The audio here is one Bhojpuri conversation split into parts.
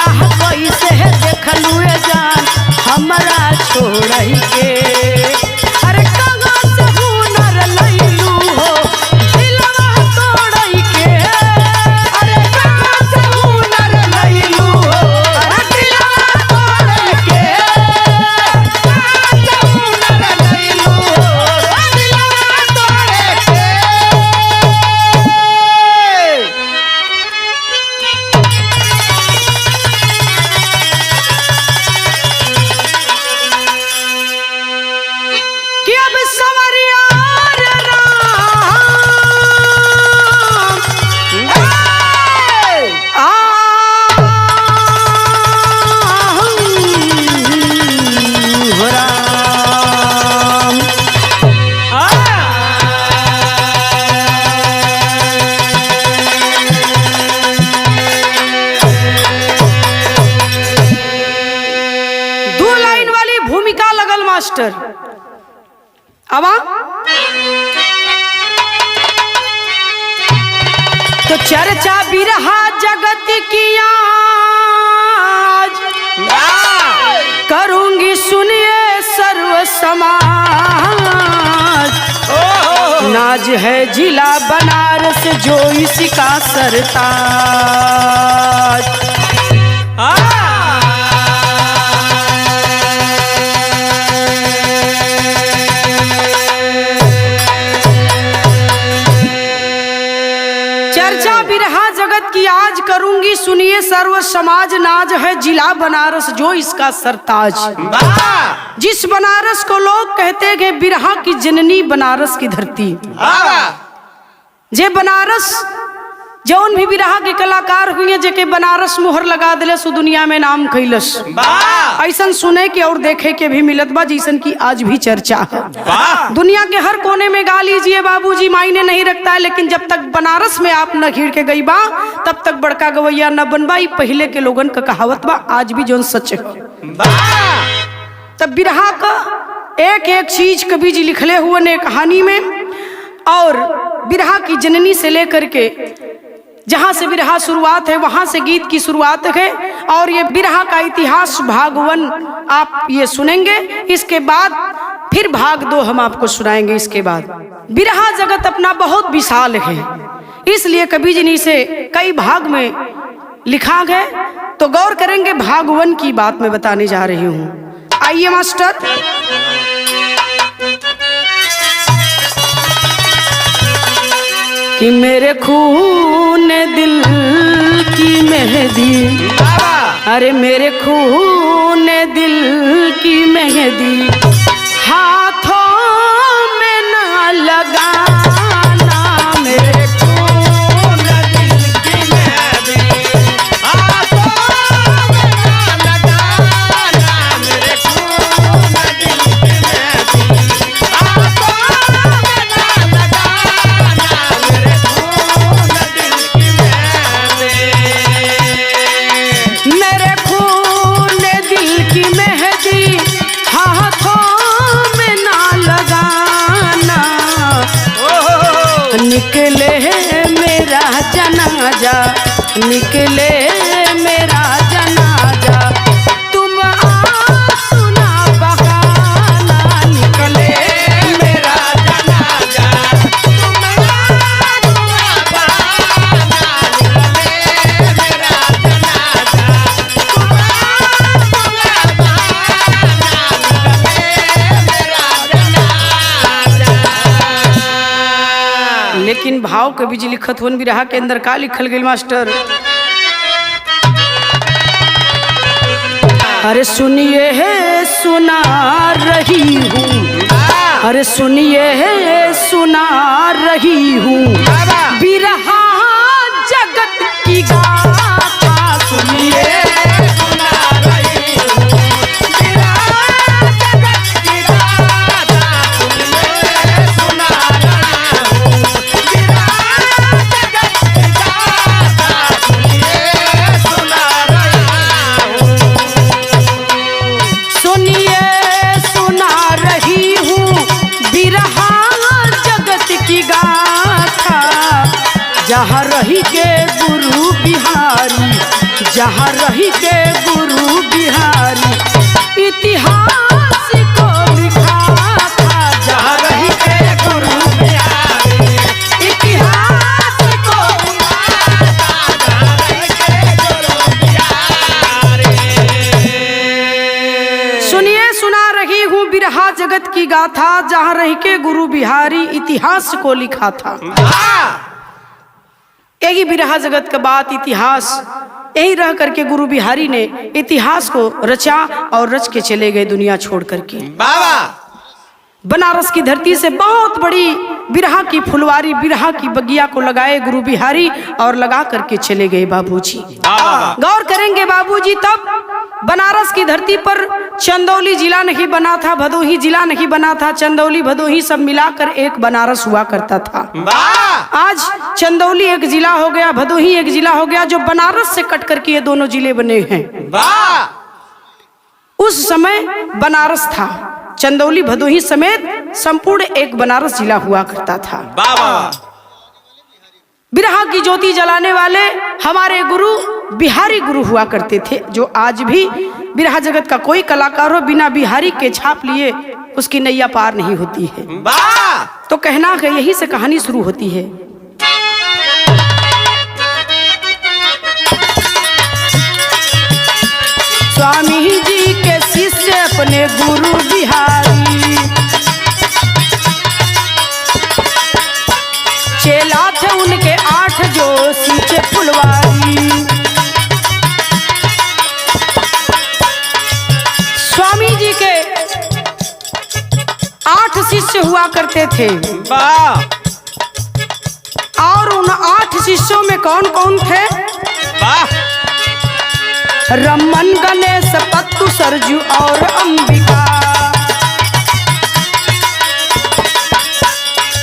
बिरहा कैसे देखलू जान हमरा छोड़ के। अरे कहाँ से हुनर लैलू हो दिलवा तोड़ के। अरे कहाँ से हुनर लैलू हो अरे दिलवा तोड़ के। कहाँ से हुनर लैलू हो दिलवा तोड़ के। कि अब संवरिया रे राम हो राम दो लाइन वाली भूमिका लगल मास्टर। अब तो चर्चा बिरहा जगत की आज करूंगी सुनिए सर्व समाज। नाज है जिला बनारस जो इसका सरताज। चर्चा बिरहा जगत की आज करूंगी सुनिए सर्व समाज। नाज है जिला बनारस जो इसका सरताज। जिस बनारस को लोग कहते हैं बिरहा की जननी बनारस की धरती। जे बनारस जौन भी बिरहा के कलाकार हुए जेके बनारस मोहर लगा दिले सो दुनिया में नाम कैलस। ऐसा सुने के और देखे के भी मिलत बा जैसन की आज भी चर्चा है। दुनिया के हर कोने में गा लीजिए बाबूजी मायने नहीं रखता है, लेकिन जब तक बनारस में आप न घिर के गई बा तब तक बड़का गवैया न बनबा। पहले के लोगन का कहावत बा आज भी जौन सच है। तब बिरहा का एक एक चीज कवि जी लिखले हुए ने कहानी में। और बिरहा की जननी से लेकर के जहां से बिरहा शुरुआत है वहां से गीत की शुरुआत है। और ये बिरहा का इतिहास भाग 1 आप ये सुनेंगे। इसके बाद फिर भाग 2 हम आपको सुनाएंगे। इसके बाद बिरहा जगत अपना बहुत विशाल है, इसलिए कवि जी ने इसे कई भाग में लिखा है। तो गौर करेंगे भाग 1 की बात मैं बताने जा रही हूँ। आइए मास्टर। कि मेरे खून दिल की मेहंदी, अरे मेरे खून दिल की मेहंदी हाथों में ना लगाना। मेरे खून दिल की मेहंदी हाथों में ना लगाना। मेरे खून दिल की मेहंदी हाथों में ना लगाना। मेरे खून दिल की मेहंदी, मेरे खून दिल की मेहंदी हाथों में ना लगाना। निकले मेरा जनाजा, निकले मेरा जनाजा, तुम आंसू ना बहाना। निकले मेरा जनाजा, तुम आंसू ना बहाना। निकले मेरा जनाजा, तुम आंसू ना बहाना। निकले मेरा जनाजा। लेकिन भाव कवि जी लिखत हुन बिरहा के अंदर का लिखल गई मास्टर। अरे सुनिए है सुना रही हूँ, अरे सुनिए है सुना रही हूँ बिरहा जगत की गाथा। सुनिए सुना रही हूँ बिरहा जगत की गाथा। सुनिए सुना रही हूँ बिरहा जगत की गाथा। सुनिए सुना रही हूँ, सुनिए सुना रही हूँ बिरहा जगत की गाथा। जहाँ रही के गुरु बिहारी जहाँ रही के गुरु बिहारी इतिहास को लिखा था। जहाँ रही के गुरु बिहारी इतिहास को लिखा था। सुनिए सुना रही हूँ बिरहा जगत की गाथा, जहाँ रही के गुरु बिहारी इतिहास को लिखा था। यही बिरहा जगत का बात, इतिहास यही रह करके गुरु बिहारी ने इतिहास को रचा और रच के चले गए दुनिया छोड़ करके। बनारस की धरती से बहुत बड़ी बिरहा की फुलवारी, बिरहा की बगिया को लगाए गुरु बिहारी और लगा करके चले गए बाबूजी। गौर करेंगे बाबूजी, तब बनारस की धरती पर चंदौली जिला नहीं बना था, भदोही जिला नहीं बना था। चंदौली भदोही सब मिलाकर एक बनारस हुआ करता था। आज चंदौली एक जिला हो गया, भदोही एक जिला हो गया, जो बनारस से कट करके ये दोनों जिले बने हैं। उस समय बनारस था, चंदौली भदोही समेत संपूर्ण एक बनारस जिला हुआ करता था। बिरहा की ज्योति जलाने वाले हमारे गुरु बिहारी गुरु हुआ करते थे, जो आज भी बिरहा जगत का कोई कलाकार हो बिना बिहारी के छाप लिए उसकी नैया पार नहीं होती है। तो कहना है यही से कहानी शुरू होती है। स्वामी जी के शिष्य अपने गुरु बिहारी, चेला थे उनके 8 जो सींचे फुलवारी। स्वामी जी के 8 शिष्य हुआ करते थे और उन 8 शिष्यों में कौन कौन थे? रमन, गणेश, पत्तू, सरजू और अंबिका।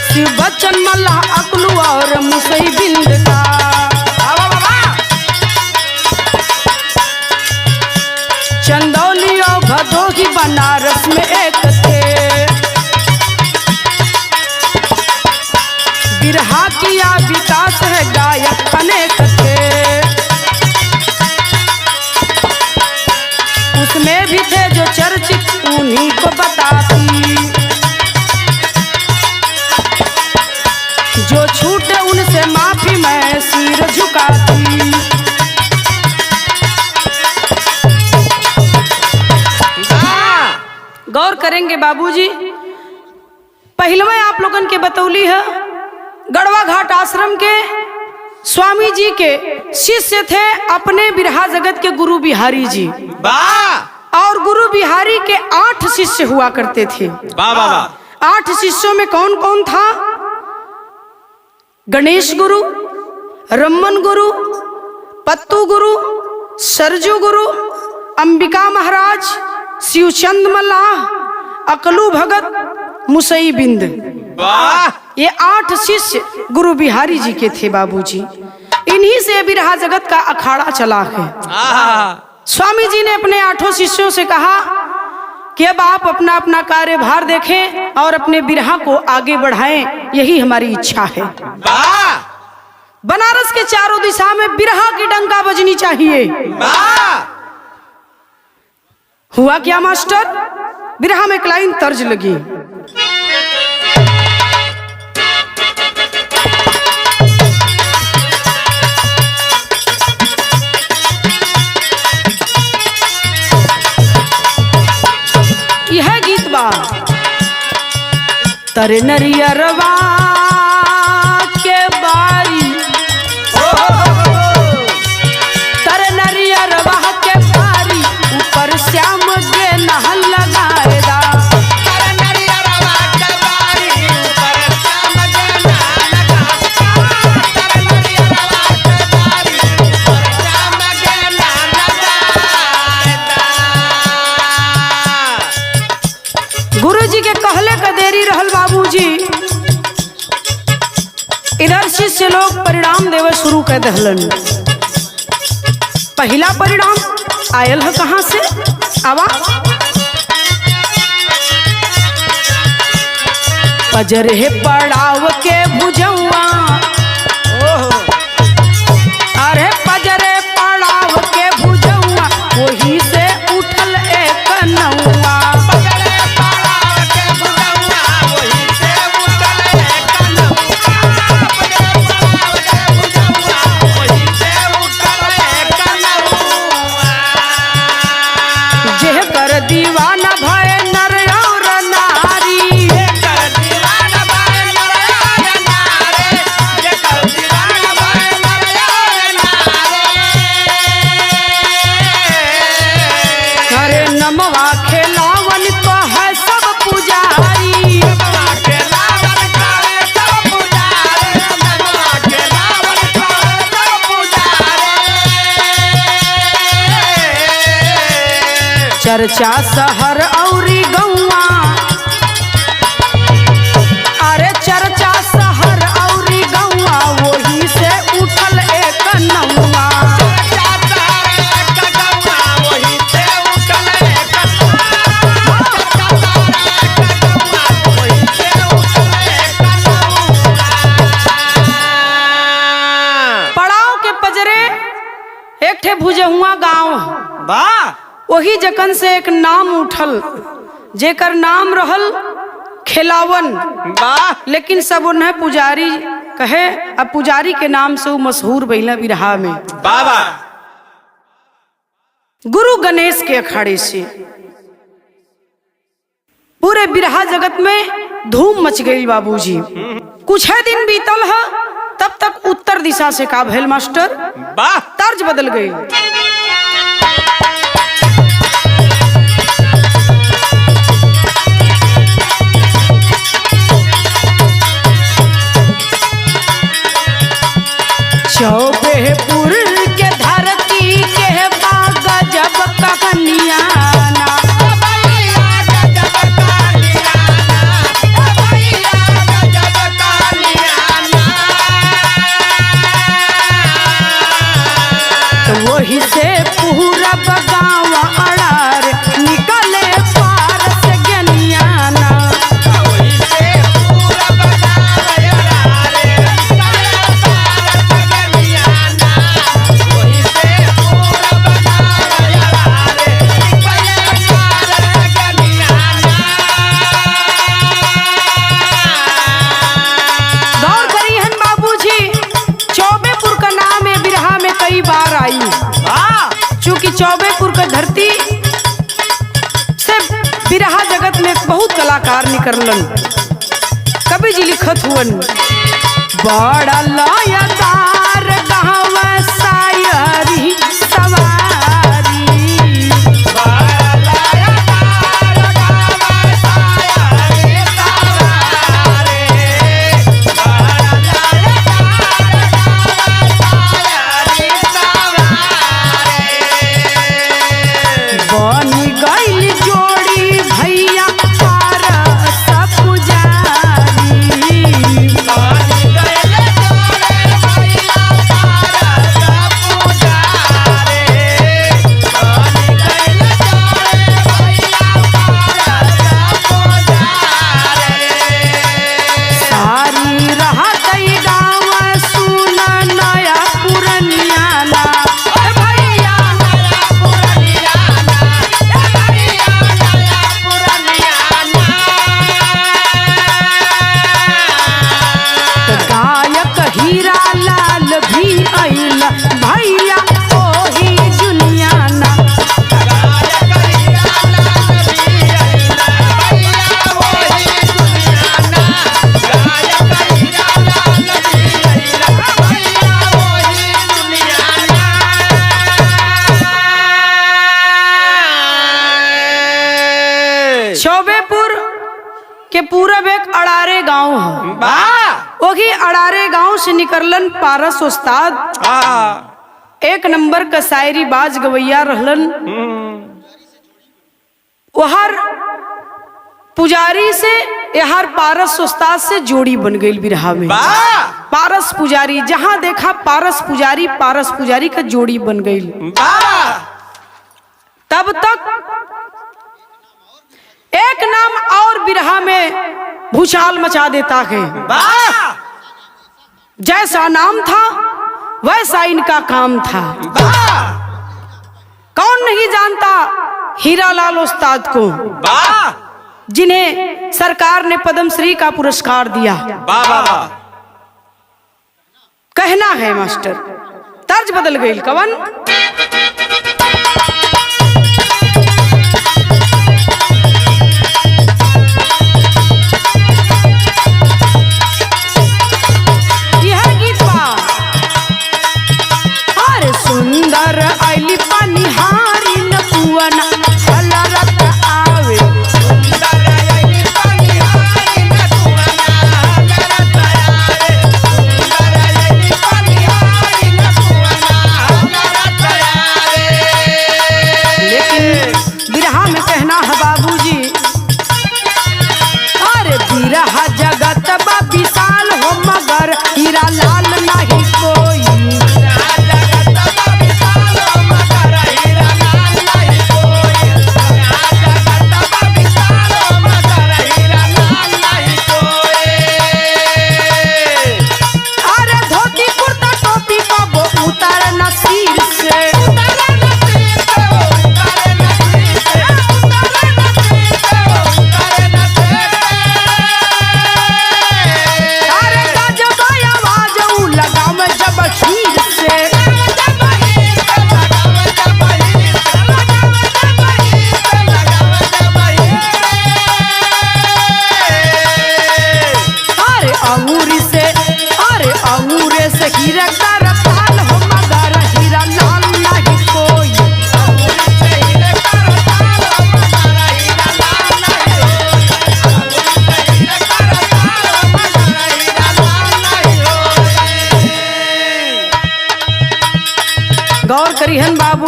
शिव बच्चन, मल्लाह, अकलू और मुसई बिंद का। चंदौली और भदोही बनारस में एक थे। बिरहा किया विकास है गायक अनेक थे। उसमें भी थे जो चर्चित उन्हीं को बताती, जो छूटे उनसे माफी मैं सिर झुकाती। गौर करेंगे बाबूजी, पहले में आप लोगन के बतौली है गढ़वा घाट आश्रम के स्वामी जी के शिष्य थे अपने बिरहा जगत के गुरु बिहारी जी। और गुरु बिहारी के 8 शिष्य हुआ करते थे। 8 शिष्यों में कौन कौन था? गणेश गुरु, रमन गुरु, पत्तू गुरु, सरजू गुरु, अंबिका महाराज, शिवचंद मल्लाह, अकलू भगत, मुसई बिंद। ये 8 शिष्य गुरु बिहारी जी के थे बाबूजी। इन्हीं से बिरहा जगत का अखाड़ा चला है। स्वामी जी ने अपने 8 शिष्यों से कहा कि अब आप अपना अपना कार्यभार देखें और अपने बिरहा को आगे बढ़ाएं, यही हमारी इच्छा है। बनारस के चारों दिशा में बिरहा की डंका बजनी चाहिए। हुआ क्या मास्टर? बिरहा में एक लाइन तर्ज लगी। यह गीत बा तरे नरियरवा के बारी, तरे नरियरवा के बारी, ऊपर श्याम के नहल लगाएगा। तरे नरियरवा के बारी, ऊपर श्याम के नहल लगाएगा। तरे नरियरवा के बारी, ऊपर श्याम के नहल लगाएगा। गुरु जी के कहले का देरी रहल बाबूजी। इधर शिष्य लोग परिणाम देवे शुरू कर दहलन। पहला परिणाम आयल है कहां से? आवा पजर है पड़ाव के भुजवा, अरे पजरे पड़ाव के दीवाना भय नर और नारी। जेकर दीवाना भय नर और नारी, जेकर दीवाना भय नर और नारी। अरे नमवा खेलावन तो है सब पुजारी। नमवा खेलावन तो है सब पुजारी, नमवा खेलावन तो है सब पुजारी। चर्चा शहर औरी गौवा, अरे चर्चा शहर औरी गौवा, वही से उठल एक नौवा। चर्चा शहर एक गौवा, वही से उठल एक नौवा। चर्चा शहर एक गौवा, वही से उठल एक नौवा। पड़ाव के पजरे एक ठे भुजहुआ गांव, वाह वही जकन से एक नाम उठल जेकर नाम रहल खेलावन। वाह लेकिन सब उन्हें पुजारी कहे, अब पुजारी के नाम से वो मशहूर भइला बिरहा में। बाबा गुरु गणेश के अखाड़े से पूरे बिरहा जगत में धूम मच गई बाबूजी। कुछ है दिन बीतल है, तब तक उत्तर दिशा से का भैल मास्टर, वाह तर्ज बदल गई। चौबेपुर के धरती के बाग जब कहानियाना, भैया गजब कालियाना, भैया गजब कालियाना। तो वही से पूरा गाँव अड़ार निकले पार से गनियाना। वही से पूरा बगाव यारे निकले पार से गनियाना। वही से पूरा बगाव यारे निकले पार से गनियाना। गौर करी हन बाबूजी, चौबेपुर का नाम है बिरहा में कई बार आई। वाह चूंकि चौबेपुर का धरती से बिरहा जगत में बहुत कलाकार निकललन। कवि जी लिखत हुवन, बड़ा लयदार गाँव शायरी सवारी। बनी गईल जोड़ी भैया पारस पुजारी। सारी रहत गाँव सुन नया पुरनियाना। भैया गायक हीरा लाल भी अइल भैया ओही जुनियाना। चौबेपुर के पूरब एक अड़ारे गांव है। वही अड़ारे गांव से निकललन पारस उस्ताद, एक नंबर का शायरी बाज गवैया रहलन। वहर पुजारी से यार पारस उस्ताद से जोड़ी बन गई बिरहा में। पारस पुजारी, जहां देखा पारस पुजारी का जोड़ी बन गई। तब तक एक नाम और बिरहा में भूचाल मचा देता है। जैसा नाम था वैसा इनका काम था। कौन नहीं जानता हीरालाल उस्ताद को, जिन्हें सरकार ने पद्म श्री का पुरस्कार दिया। कहना है मास्टर, तर्ज बदल गई कवन।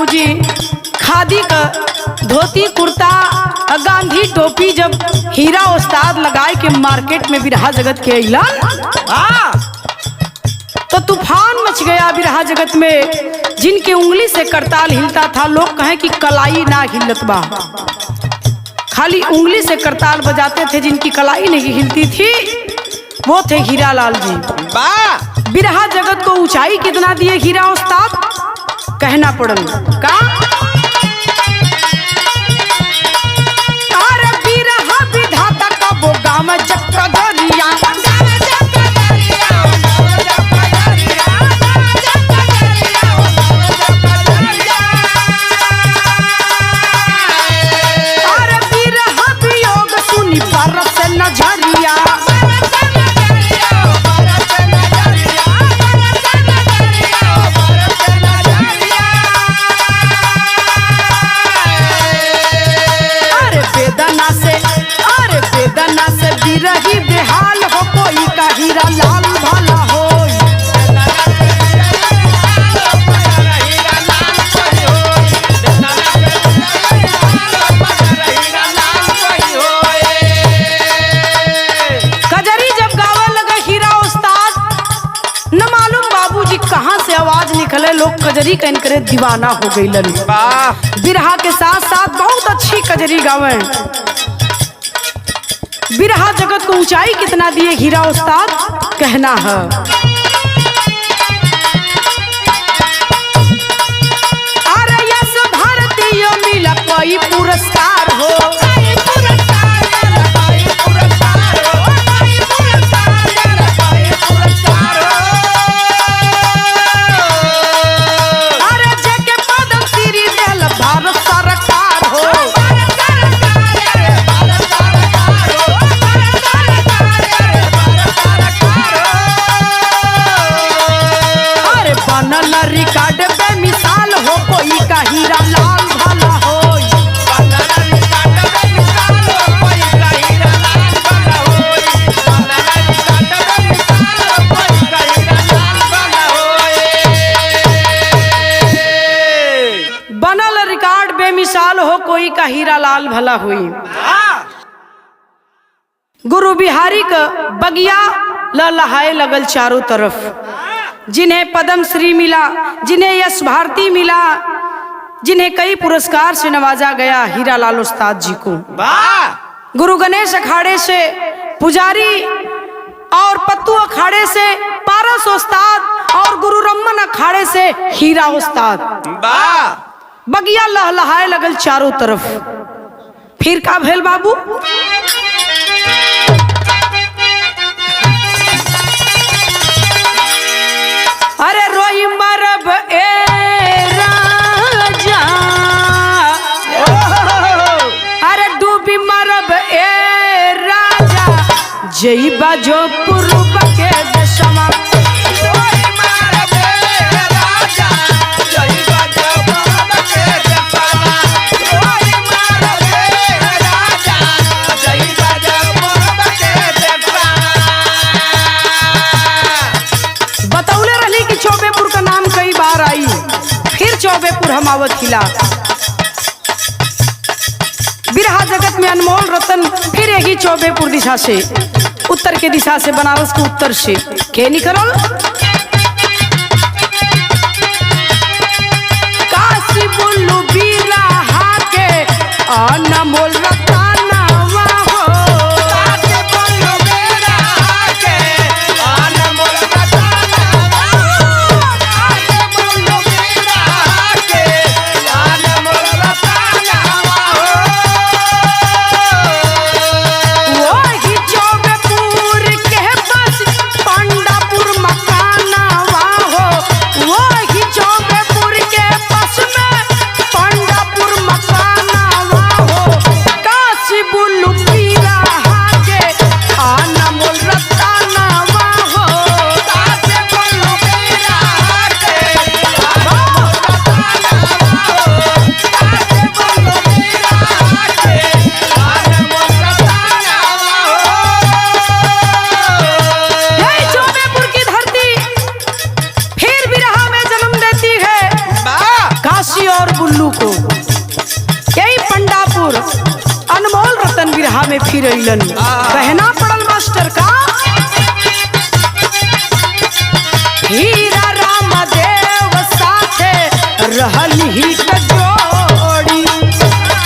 बाबूजी खादी का धोती कुर्ता गांधी टोपी जब हीरा उस्ताद लगाए के मार्केट में बिरहा जगत के अइलन तो तूफान मच गया बिरहा जगत में। जिनके उंगली से करताल हिलता था लोग कहें कि कलाई ना हिलत बा, खाली उंगली से करताल बजाते थे। जिनकी कलाई नहीं हिलती थी वो थे हीरा लाल जी। बिरहा जगत को ऊंचाई कितना दिए हीरा उस्ताद, कहना पड़ल का अरे बिरहा विधाता का वो गाम जक्का दरिया नजरिया अरे वेदना से बिरही बेहाल हो कोई का हीरा लाल भला हो। कहां से आवाज निकले लोग कजरी कहन करे दीवाना हो गई। बिरहा के साथ साथ बहुत अच्छी कजरी गावे। बिरहा जगत को ऊंचाई कितना दिए हीरा उस्ताद, कहना है अरे यस भारतीय मिला कोई पुरस्कार हो रिकॉर्ड बेमिसाल हो कोई का हीरा लाल भला हो। बनल रिकॉर्ड बेमिसाल हो कोई का हीरा लाल भला हुई। गुरु बिहारी का बगिया लहलहाए लगल चारों तरफ। जिन्हें पद्म श्री मिला, जिन्हें यश भारती मिला, जिन्हें कई पुरस्कार से नवाजा गया हीरा लाल उस्ताद जी को। गुरु गणेश अखाड़े से पुजारी और पत्तू अखाड़े से पारस उस्ताद और गुरु रमन अखाड़े से हीरा उस्ताद। बगिया लहलहाए लगल चारों तरफ। फिर का भेल बाबू, अरे रोई मरब ए राजा, अरे डूबी मरब ए राजा, जई बाजो पूर्व के दशमा। चौबेपुर हमावत किला। बिरहा जगत में अनमोल रतन फिर यही चौबेपुर दिशा से, उत्तर के दिशा से, बनारस के उत्तर से के निकलल। काशी बुल्लू बिरहा के अनमोल रतनवा हो। काशी बुल्लू बिरहा के अनमोल रतनवा हो। काशी बुल्लू बिरहा के अनमोल रतनवा हो। वही चौबेपुर के बस पंडापुर मकान ससुर अनमोल रतन बिरहा में फिर अइलन। कहना पड़ल मास्टर का हीरा राम देव साथे रहल ही त जोड़ी।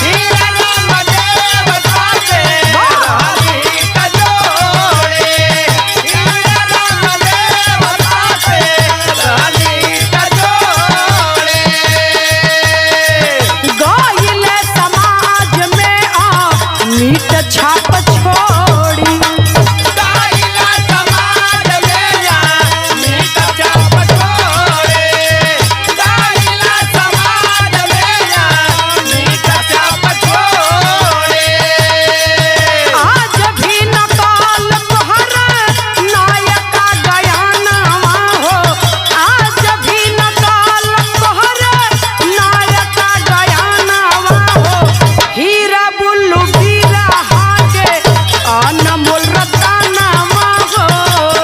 हीरा राम देव साथे रहली त जोड़ी। हीरा राम देव साथे रहली त जोड़ी। गइले समाज में मीट छाप छोड़ी। गाइला समाज में या मीट छाप छोड़े। गाइला समाज में या मीट छाप छोड़े। आज भी नकाल तोहर नायका गयानवा हो। आज भी नकाल तोहर नायका गयानवा हो। हीरा बुल्लू बीरा हाके अनमोल रतनवा हो।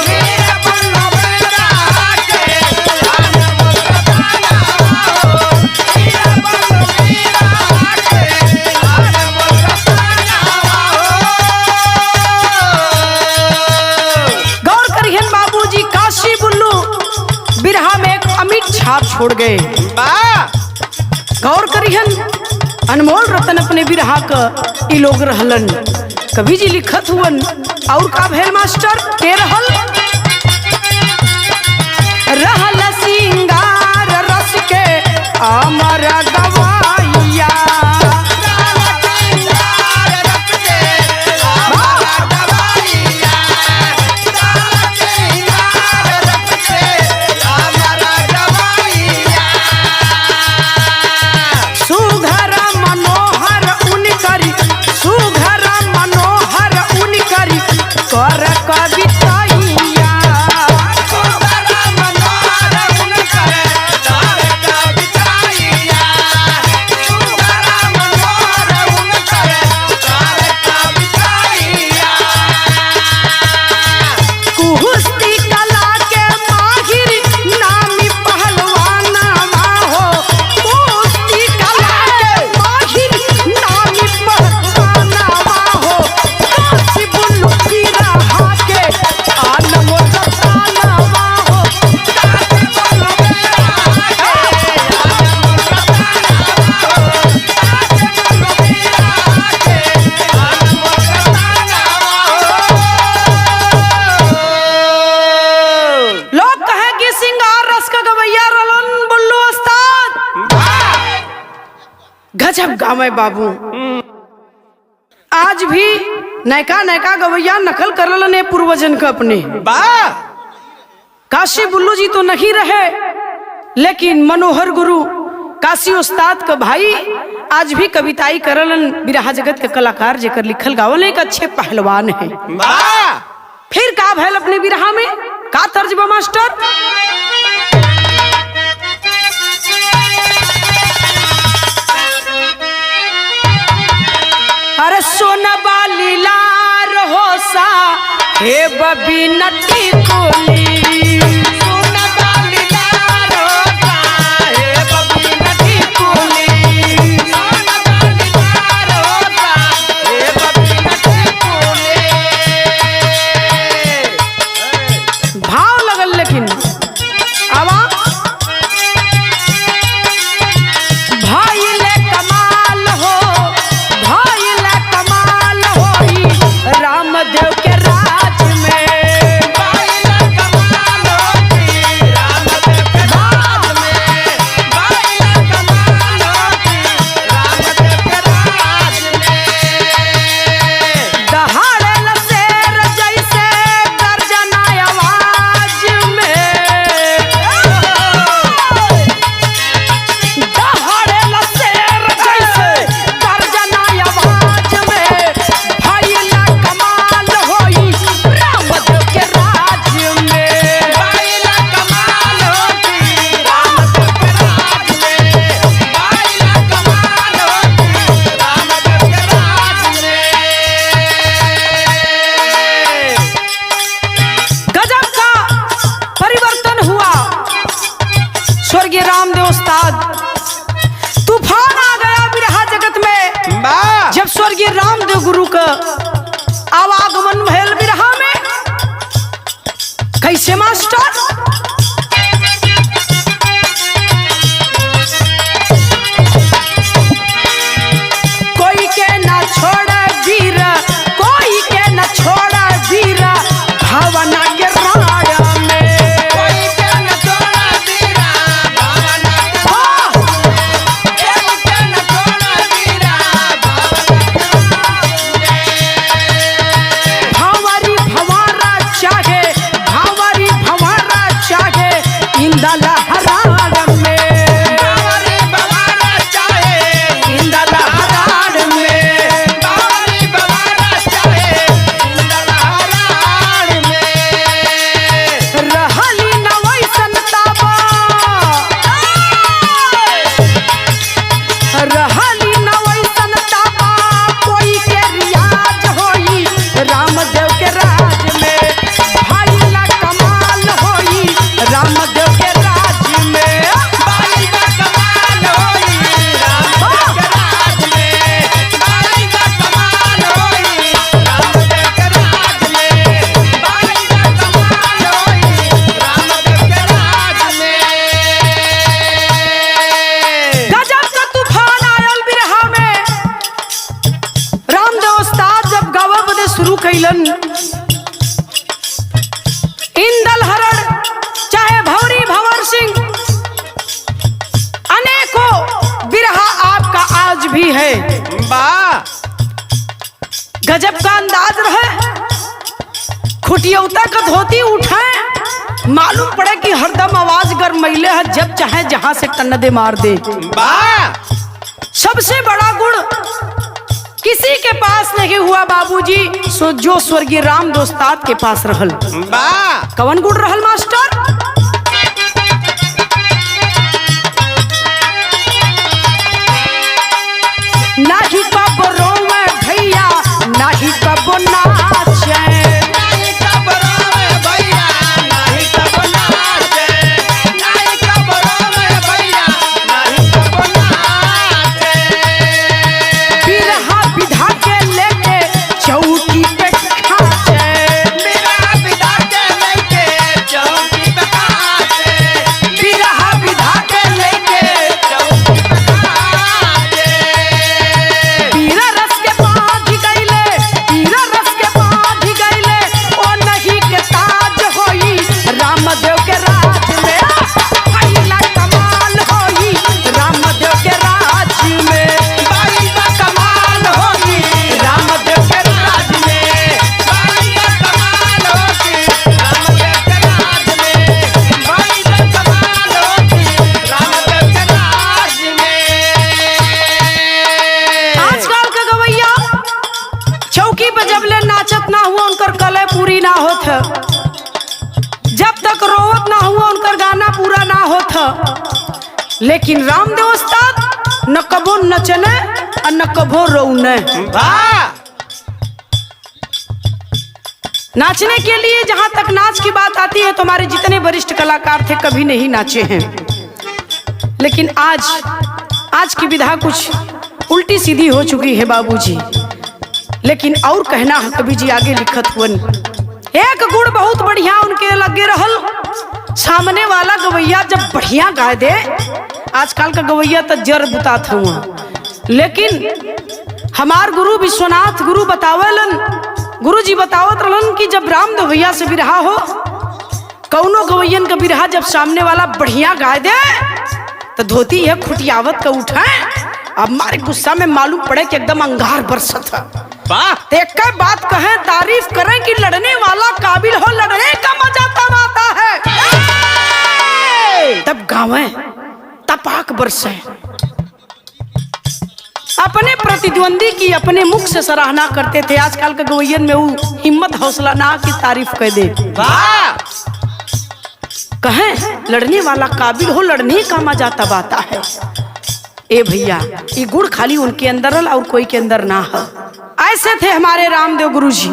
हीरा बुल्लू बीरा हाके अनमोल रतनवा हो। हीरा बुल्लू बीरा हाके अनमोल रतनवा हो। गौर करिहन बाबूजी, काशी बुल्लू बिरहा में एक अमिट छाप छोड़ गए। गौर करिहन अनमोल रतन अपने बिरहा का ई लोग रहलन। कवि जी लिखत हुवन और का भेल मास्टर के रहल सिंगार रस के अमर गवाइया। सुघर मनोहर उनकरी सुघर मनोहर उनकरी कर कविताइया। कुश्ती कला के माहिर नामी पहलवानवा हो। कुश्ती कला के माहिर नामी पहलवानवा हो। काशी बुल्लू बीरा हाके अनमोल रतनवा हो। लोग कहे कि सिंगार रस का गवैया रलन बुल्लू उस्ताद। गजब गावे बाबू। आज भी नयका नयका गवैया नकल कर रलन पूर्वजन का अपने। काशी बुल्लू जी तो नहीं रहे, लेकिन मनोहर गुरु काशी उस्ताद का भाई आज भी कविताई करलन। बिरहा जगत के कलाकार जेकर लिखल गावल एक अच्छे पहलवान है। फिर का भैल अपने बिरहा में का तर्ज बा मास्टर। अरे सोना बाली लार हो सा हे बबी नटी कोली। भाव लगल लेकिन आवा भाई ले कमाल हो। भाई ले कमाल होई रामदेव के राज में। भाई ले कमाल भी है। वाह गजब का अंदाज रहे, खुटियौता का धोती उठाए, मालूम पड़े कि हरदम आवाज गरमैले है, जब चाहे जहां से कन्नदे मार दे। वाह सबसे बड़ा गुण किसी के पास नहीं हुआ बाबूजी, जो स्वर्गीय राम दोस्ताद के पास रहल। वाह कवन गुण रहल मास्टर? नाही कब रोवे भैया, नाही कब नाचे, नहीं कब रोवे भैया, नहीं कब नाचे, नहीं कब रोवे भैया, नहीं कब नाचे। बिरहा विधा के लेके चौकी पे खाचे, बिरहा विधा के लेके चौकी पे खाचे, बिरहा विधा के लेके चौकी पे खाचे। पीरा रस के बांध गईले, पीरा रस के बांध गईले, ओ नहीं के ताज होई रामदेव के राज में, पहिला कमाल होई रामदेव के राज में, बाईला कमाल होगी रामदेव के राज में, बाईला कमाल होगी रामदेव के राज में, बाईला कमाल होगी रामदेव के राज में। आजकल का गवैया चौकी पे जब ले नाचत ना हुआ उनकर कले पूरी ना होत है, जब तक रोवत ना हुआ उनकर गाना पूरा ना होत है। लेकिन रामदेव उस्ताद न कबो नचने और न कबो रोने। वाह नाचने के लिए जहां तक नाच की बात आती है तो हमारे जितने वरिष्ठ कलाकार थे कभी नहीं नाचे हैं, लेकिन आज की विधा कुछ उल्टी सीधी हो चुकी है बाबूजी। लेकिन और कहना है कवि जी आगे लिखत हुए, एक गुण बहुत बढ़िया उनके लगे रहल, सामने वाला गवैया जब बढ़िया गाय दे, आजकल का गवैया तो जर बुतात हुआ, लेकिन हमार गुरु विश्वनाथ गुरु बतावलन, गुरु जी बतावत रहलन कि जब रामदेव भैया से बिरहा हो, कौनो गवैयन का बिरहा जब सामने वाला बढ़िया गाय दे तो धोती है खुटियावत का उठाए, अब हमारे गुस्सा में मालूम पड़े कि एकदम अंगार बरसत है। वाह देख कर बात कहें, तारीफ करें कि लड़ने वाला काबिल हो, लड़ने का मजा तब आता है तब गावें, तपाक बरसे, अपने प्रतिद्वंदी की अपने मुख से सराहना करते थे। आजकल के गवैयन में वो हिम्मत हौसला ना की तारीफ कर दे। वाह कहें लड़ने वाला काबिल हो, लड़ने का मजा तब आता है। ए भैया ये गुण खाली उनके अंदर है और कोई के अंदर ना है। ऐसे थे हमारे रामदेव गुरु जी,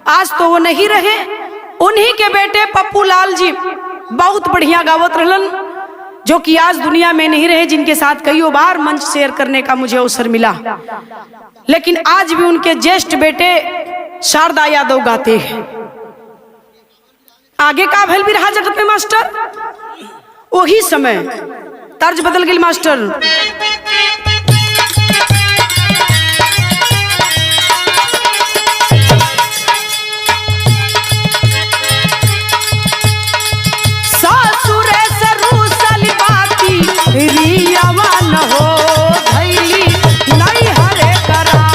आज तो वो नहीं रहे, उन्हीं के बेटे पप्पू लाल जी बहुत बढ़िया गावत रहलन, जो कि आज दुनिया में नहीं रहे, जिनके साथ कई बार मंच शेयर करने का मुझे अवसर मिला, लेकिन आज भी उनके ज्येष्ठ बेटे शारदा यादव गाते हैं। आगे का भैल बिरहा जगत में मास्टर, वही समय तर्ज बदल गई मास्टर। सासुरे से रूसल बाती रियावा न हो धैली नहीं हरे करा,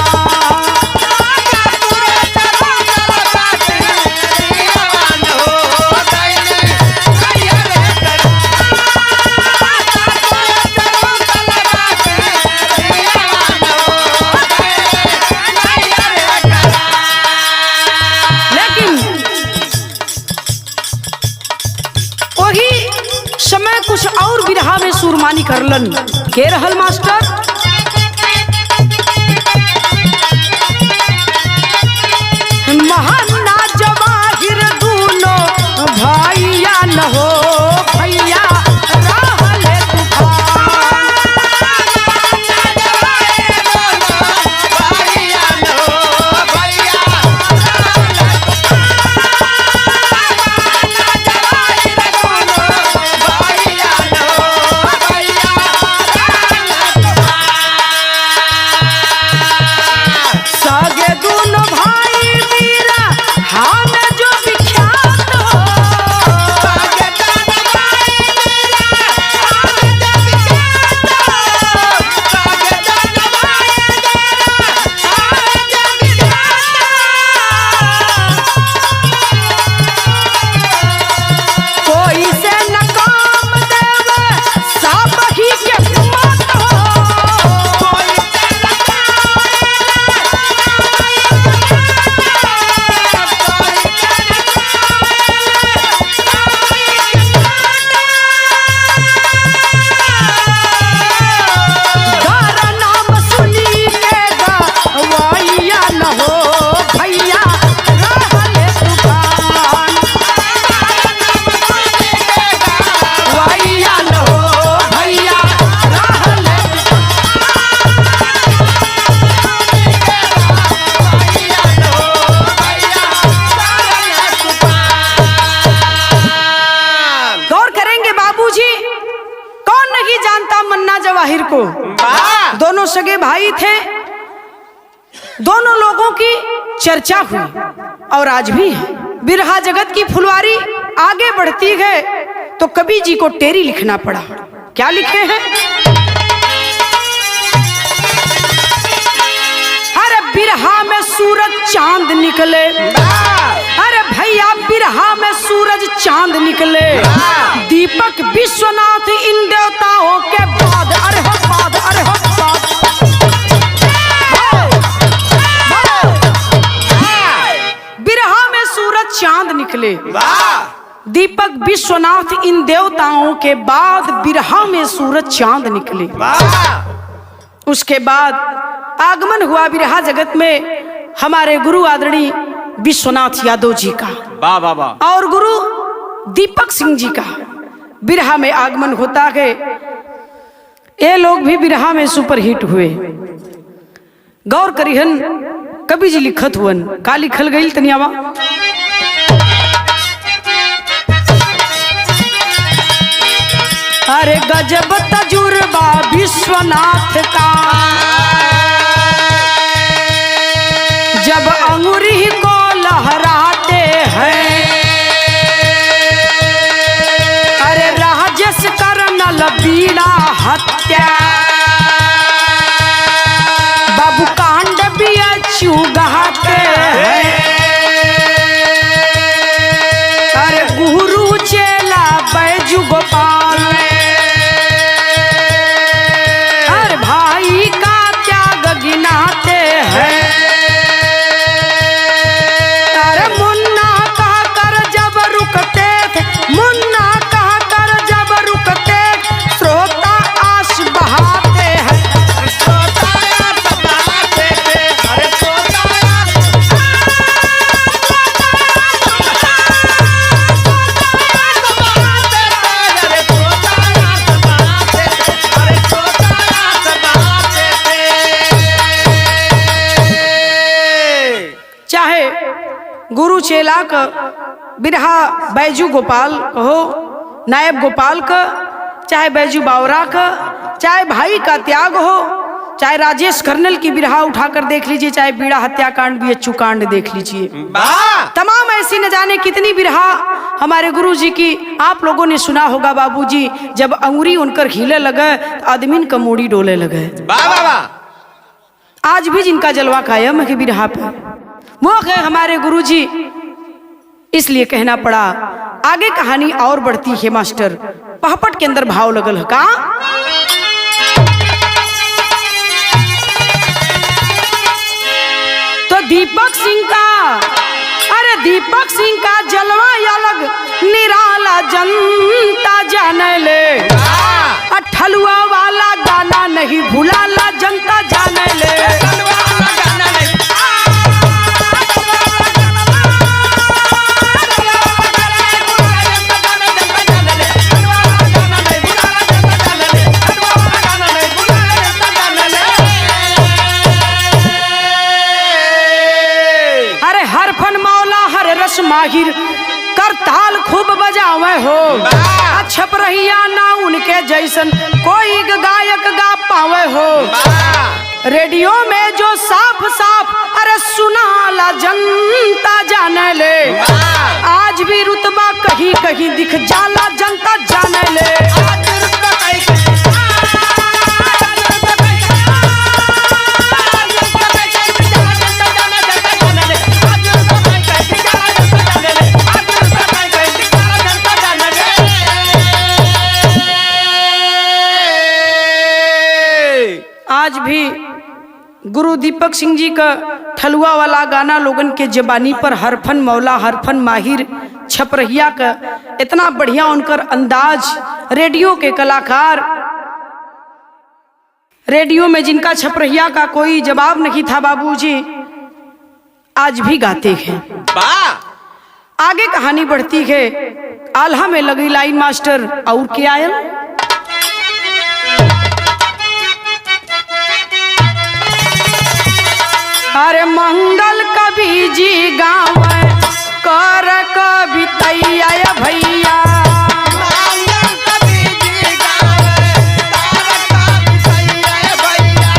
कुछ और बिरहा में सुरमानी करलन के रहल मास्टर। महाना जवाहिर दूनो भैया न हो भैया रहले तूफान, सगे भाई थे, दोनों लोगों की चर्चा हुई और आज भी है। बिरहा जगत की फुलवारी आगे बढ़ती है तो कवि जी को टेरी लिखना पड़ा। क्या लिखे हैं? अरे बिरहा में सूरज चांद निकले, अरे भैया बिरहा में सूरज चांद निकले, दीपक विश्वनाथ इन देवताओं के बाद, अरे हो बाद, अरे हो बाद। बिरहा में सूरज चांद निकले, दीपक विश्वनाथ इन देवताओं के बाद बिरहा में सूरज चांद निकले। उसके बाद आगमन हुआ बिरहा जगत में हमारे गुरु आदरणीय विश्वनाथ यादव जी का, वाह वाह वाह, और गुरु दीपक सिंह जी का बिरहा में आगमन होता है। ये लोग भी बिरहा में सुपरहिट हुए। गौर करिहन कवि जी लिखत हुअन, का लिखल गई तनियावा? अरे गजब तजुर्बा विश्वनाथ का, जब अंगुरी को लहराते हैं, अरे राजेश कर्नल बीड़ा हत्या, बाबू कांड भी अच्छू गहाते हैं, अरे गुरु चेला बैजू गोपाल, अरे भाई का त्याग गिनाते हैं, अरे मुन्ना कहा कर जब रुकते थे, मुन्ना कहा कर जब रुकते, श्रोता आस बहाते हैं, श्रोता आस बहाते थे, अरे श्रोता चाहे गुरु चेला का बिरहा बैजू गोपाल कहो, नायब गोपाल का, चाहे बैजू बावरा का, चाहे भाई का त्याग हो, चाहे राजेश कर्नल की बिरहा उठाकर देख लीजिए, चाहे बीड़ा हत्याकांड भी अच्छू कांड देख लीजिए। तमाम ऐसी न जाने कितनी बिरहा हमारे गुरु जी की आप लोगों ने सुना होगा। बाबूजी जब अंगुरी उनकर हिले लगे तो आदमी का मूड़ी डोले लगे। आज भी जिनका जलवा कायम है बिरहा पे वो है हमारे गुरुजी, इसलिए कहना पड़ा। आगे कहानी और बढ़ती है मास्टर, पहपट के अंदर भाव लगल है का? तो दीपक सिंह का, अरे दीपक सिंह का जलवा अलग निराला जनता जाने ले, ठलुआ वाला गाना नहीं भुलाला जनता जाने ले। माहिर करताल खूब बजावे हो, छप रहिया ना उनके जैसन कोई गायक गा पावे हो। रेडियो में जो साफ साफ अरे सुनाला जनता जाने ले, आज भी रुतबा कहीं कहीं दिख जाला जनता जाने ले। आज भी गुरु दीपक सिंह जी का ठलुआ वाला गाना लोगन के जबानी पर हरफन मौला हरफन माहिर छपरहिया का इतना बढ़िया उनकर अंदाज, रेडियो के कलाकार, रेडियो में जिनका छपरहिया का कोई जवाब नहीं था बाबूजी, आज भी गाते हैं। आगे कहानी बढ़ती है, आल्हा में लगी लाइन मास्टर और क्या आयल। अरे मंगल कवि जी गाँव कर कवि तैया भैया, मंगल कवि जी गावे कर कवि तैया भैया,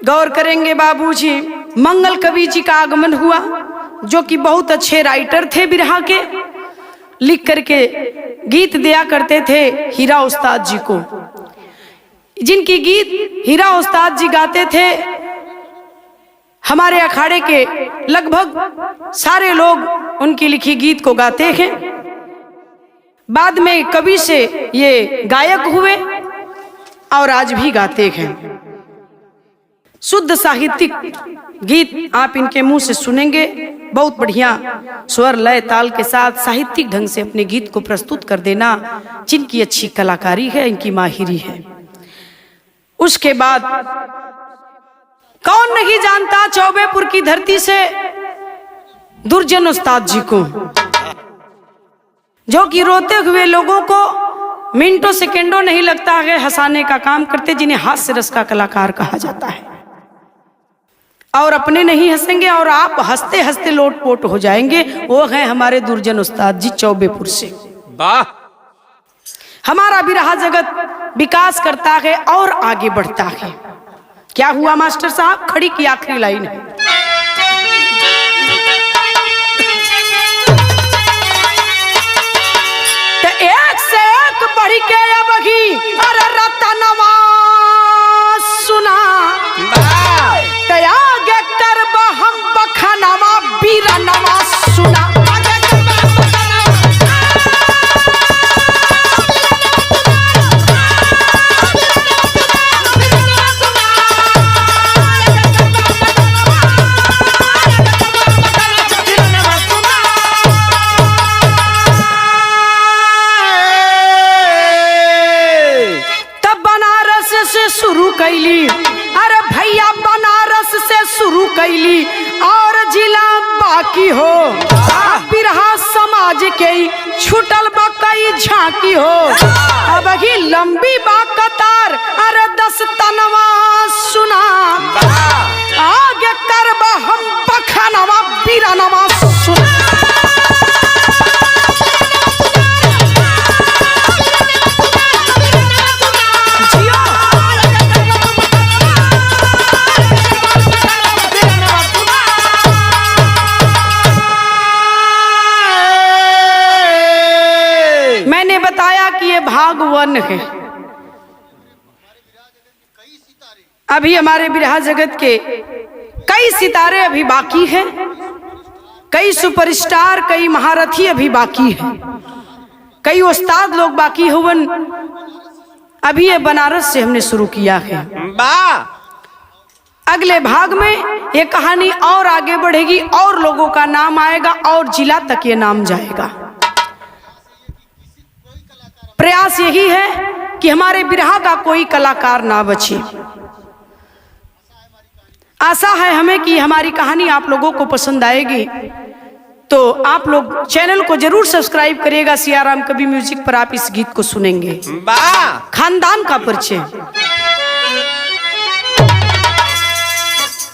गौर करेंगे बाबूजी, मंगल कवि जी का आगमन हुआ, जो कि बहुत अच्छे राइटर थे बिरहा के, लिख करके गीत दिया करते थे हीरा उस्ताद जी को, जिनकी गीत हीरा उस्ताद जी गाते थे। हमारे अखाड़े के लगभग सारे लोग उनकी लिखी गीत को गाते हैं। बाद में कवि से ये गायक हुए और आज भी गाते हैं। शुद्ध साहित्यिक गीत आप इनके मुंह से सुनेंगे, बहुत बढ़िया स्वर लय ताल के साथ साहित्यिक ढंग से अपने गीत को प्रस्तुत कर देना जिनकी अच्छी कलाकारी है, इनकी माहिरी है। उसके बाद कौन नहीं जानता चौबेपुर की धरती से दुर्जन उस्ताद जी को, जो कि रोते हुए लोगों को मिनटों सेकेंडों नहीं लगता है हंसाने का काम करते, जिन्हें हास्य रस का कलाकार कहा जाता है। और अपने नहीं हंसेंगे और आप हंसते हंसते लोटपोट हो जाएंगे। वो हैं हमारे दुर्जन उस्ताद जी चौबेपुर से। वाह! हमारा बिरहा जगत विकास करता है और आगे बढ़ता है। क्या हुआ मास्टर साहब? खड़ी की आखिरी लाइन है। तो एक से एक बढ़ के अब ही अरे रतनवा सुना, आगे करब हम बखनवा बीरनवा सुना। तब बनारस से शुरू कैली, अरे भैया बनारस से शुरू कैली और जिला बाकी हो। बिरहा समाज के छुटल बा कई झांकी हो। अब ही लंबी बा कतार अरे 10 तनवा सुना, आगे करब हम बखनवा बीरनवा सुना। भाग 1 है। अभी हमारे बिरहा जगत के कई सितारे अभी बाकी हैं, कई सुपरस्टार, कई महारथी अभी बाकी हैं, कई उस्ताद लोग बाकी हुवन। अभी ये बनारस से हमने शुरू किया है। अगले भाग में ये कहानी और आगे बढ़ेगी और लोगों का नाम आएगा और जिला तक ये नाम जाएगा। प्रयास यही है कि हमारे बिरहा का कोई कलाकार ना बचे। आशा है हमें कि हमारी कहानी आप लोगों को पसंद आएगी, तो आप लोग चैनल को जरूर सब्सक्राइब करिएगा। सियाराम कवि म्यूजिक पर आप इस गीत को सुनेंगे। खानदान का परिचय।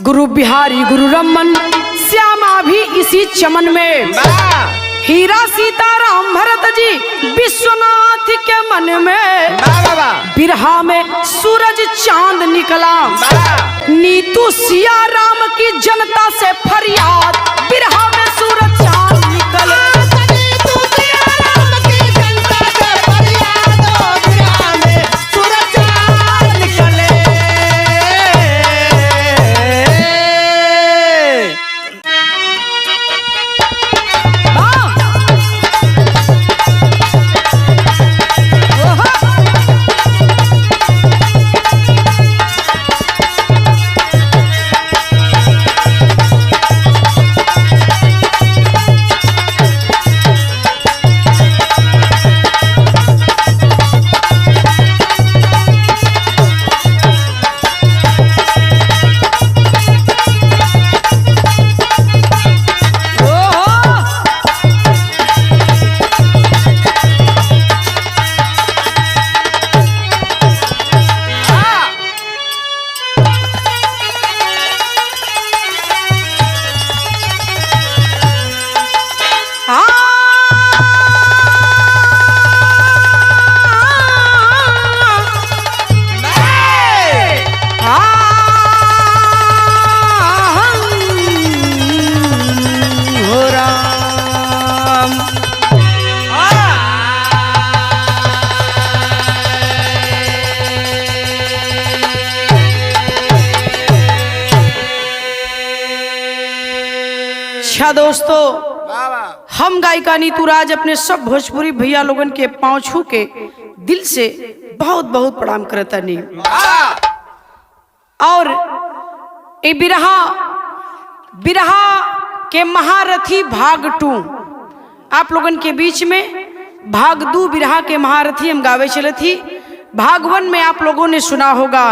गुरु बिहारी गुरु रमन श्यामा भी इसी चमन में, हीरा सीताराम भरत जी विश्वनाथ के मन में, बिरहा में सूरज चांद निकला, नीतू सिया राम की जनता से फरियाद, बिरहा में सूरज चांद निकला। हाँ दोस्तों, हम गायिका नीतू राज अपने सब भोजपुरी भैया लोगन के पांव छू के दिल से बहुत बहुत प्रणाम करता नहीं। और ये बिरहा के महारथी भाग 2 आप लोगन के बीच में भाग 2 बिरहा के महारथी हम गावे चले थी। भाग 1 में आप लोगों ने सुना होगा,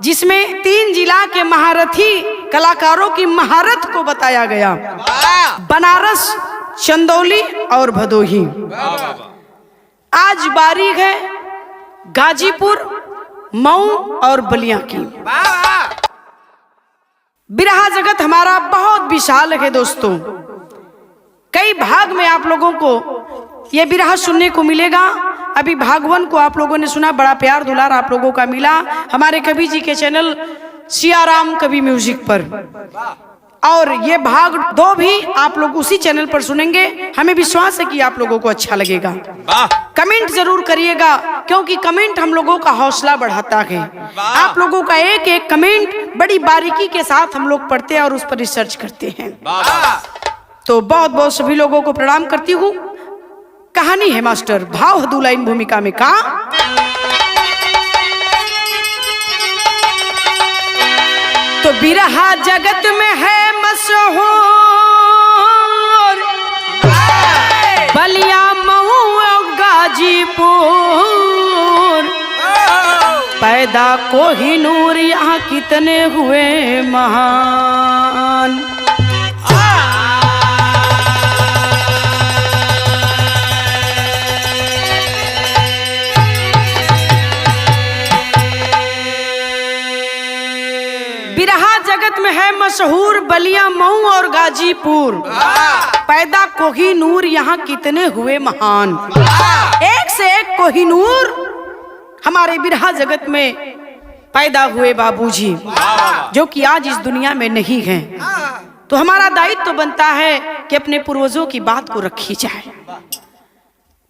जिसमें 3 जिला के महारथी कलाकारों की महारत को बताया गया, बनारस, चंदौली और भदोही। आज बारी है गाजीपुर, मऊ और बलिया की। बिरहा जगत हमारा बहुत विशाल है दोस्तों, कई भाग में आप लोगों को यह बिरहा सुनने को मिलेगा। अभी भाग 1 को आप लोगों ने सुना, बड़ा प्यार दुलार आप लोगों का मिला हमारे कवि जी के चैनल सियाराम कवि म्यूजिक पर। और ये भाग 2 भी आप लोग उसी चैनल पर सुनेंगे। हमें विश्वास है कि आप लोगों को अच्छा लगेगा। कमेंट जरूर करिएगा, क्योंकि कमेंट हम लोगों का हौसला बढ़ाता है। आप लोगों का एक एक कमेंट बड़ी बारीकी के साथ हम लोग पढ़ते हैं और उस पर रिसर्च करते हैं। तो बहुत बहुत सभी लोगों को प्रणाम करती हूँ। कहानी है मास्टर, भाव दो लाइन भूमिका में का। तो बिरहा जगत में है मशहूर, बलिया, मऊ और गाजीपुर, पैदा कोहिनूर यहाँ कितने हुए महान। बिरहा जगत में है मशहूर, बलिया, मऊ और गाजीपुर, पैदा कोहिनूर यहाँ कितने हुए महान। एक से एक कोहिनूर हमारे बिरहा जगत में पैदा हुए बाबूजी, जो कि आज इस दुनिया में नहीं हैं। तो हमारा दायित्व तो बनता है कि अपने पूर्वजों की बात को रखी जाए।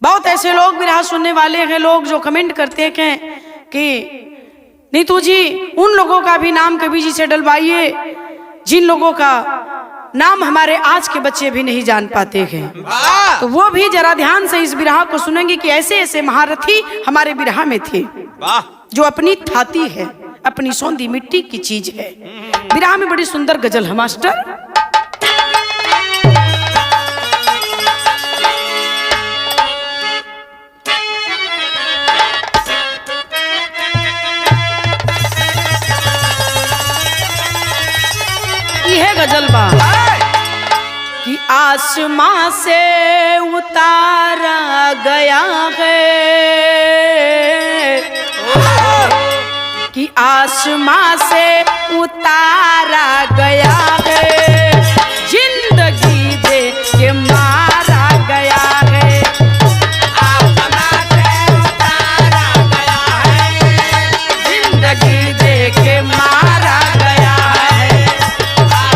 बहुत ऐसे लोग बिरहा सुनने वाले हैं, लोग जो कमेंट करते हैं कि नीतू जी उन लोगों का भी नाम कवि जी से डलवाइए जिन लोगों का नाम हमारे आज के बच्चे भी नहीं जान पाते हैं। तो वो भी जरा ध्यान से इस बिरहा को सुनेंगे कि ऐसे ऐसे महारथी हमारे बिरहा में थे, जो अपनी थाती है, अपनी सौंधी मिट्टी की चीज है। बिरहा में बड़ी सुंदर गजल है मास्टर। यह गजल बा कि आसमां से उतारा गया है, कि आसमां से उतारा गया है, जिंदगी दे के मारा गया है। आसमां से उतारा गया है, जिंदगी दे के मारा गया है।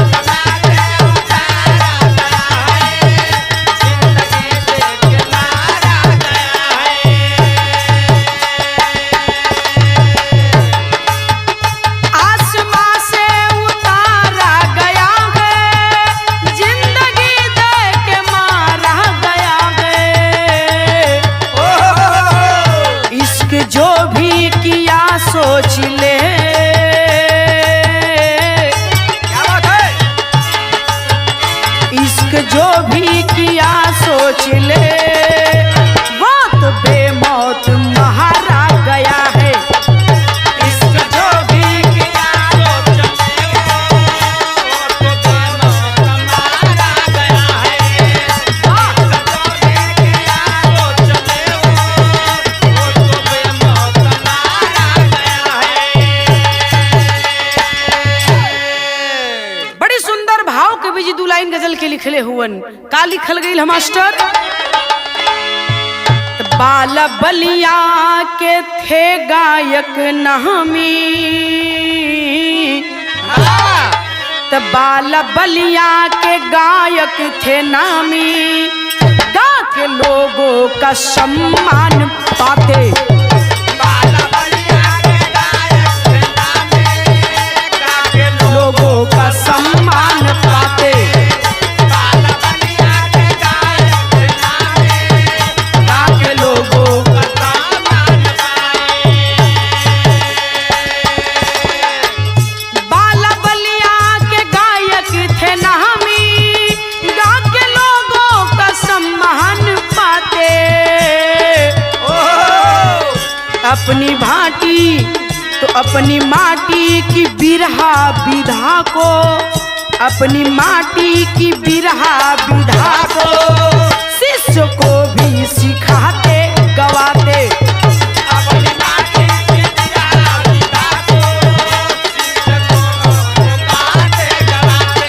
सोच ले, क्या बात है, इश्क जो भी किया सोच ले, वो तो बेमौत मारा गया है। इश्क जो भी किया सोच ले, वो तो बेमौत मारा गया है। इश्क जो भी किया सोच ले, वो तो बेमौत मारा गया है। बड़ी सुंदर भाव के बीजी 2 लाइन गजल के लिखले हुवन। का लिखल गई मास्टर? बाल बलिया के थे गायक नामी, तो बाल बलिया के गायक थे नामी, गा के लोगों का सम्मान पाते। लोगों का सम्मान पाते। अपनी माटी की बिरहा विधा को, अपनी माटी की बिरहा विधा को शिष्य को भी सिखाते गवाते। अपनी माटी की बिरहा विधा को शिष्य को गाते गवाते।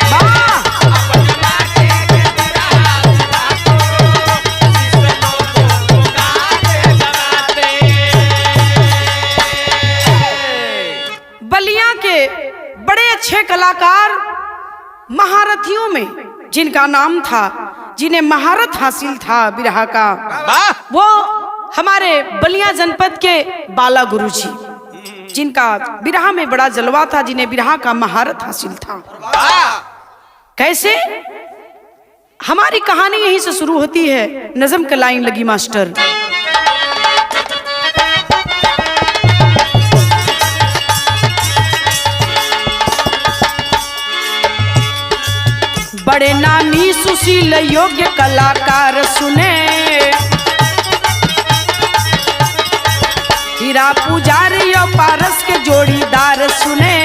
अपनी माटी की बिरहा विधा को शिष्य को गाते गवाते। बलिया के बड़े अच्छे कलाकार महारथियों में जिनका नाम था, जिन्हें महारत हासिल था बिरहा का, वो हमारे बलिया जनपद के बाला गुरुजी, जिनका बिरहा में बड़ा जलवा था, जिन्हें बिरहा का महारत हासिल था। कैसे? हमारी कहानी यहीं से शुरू होती है। नज़म का लाइन लगी मास्टर। बड़े नामी सुशील योग्य कलाकार सुने, हीरा पुजारी और पारस के जोड़ीदार सुने।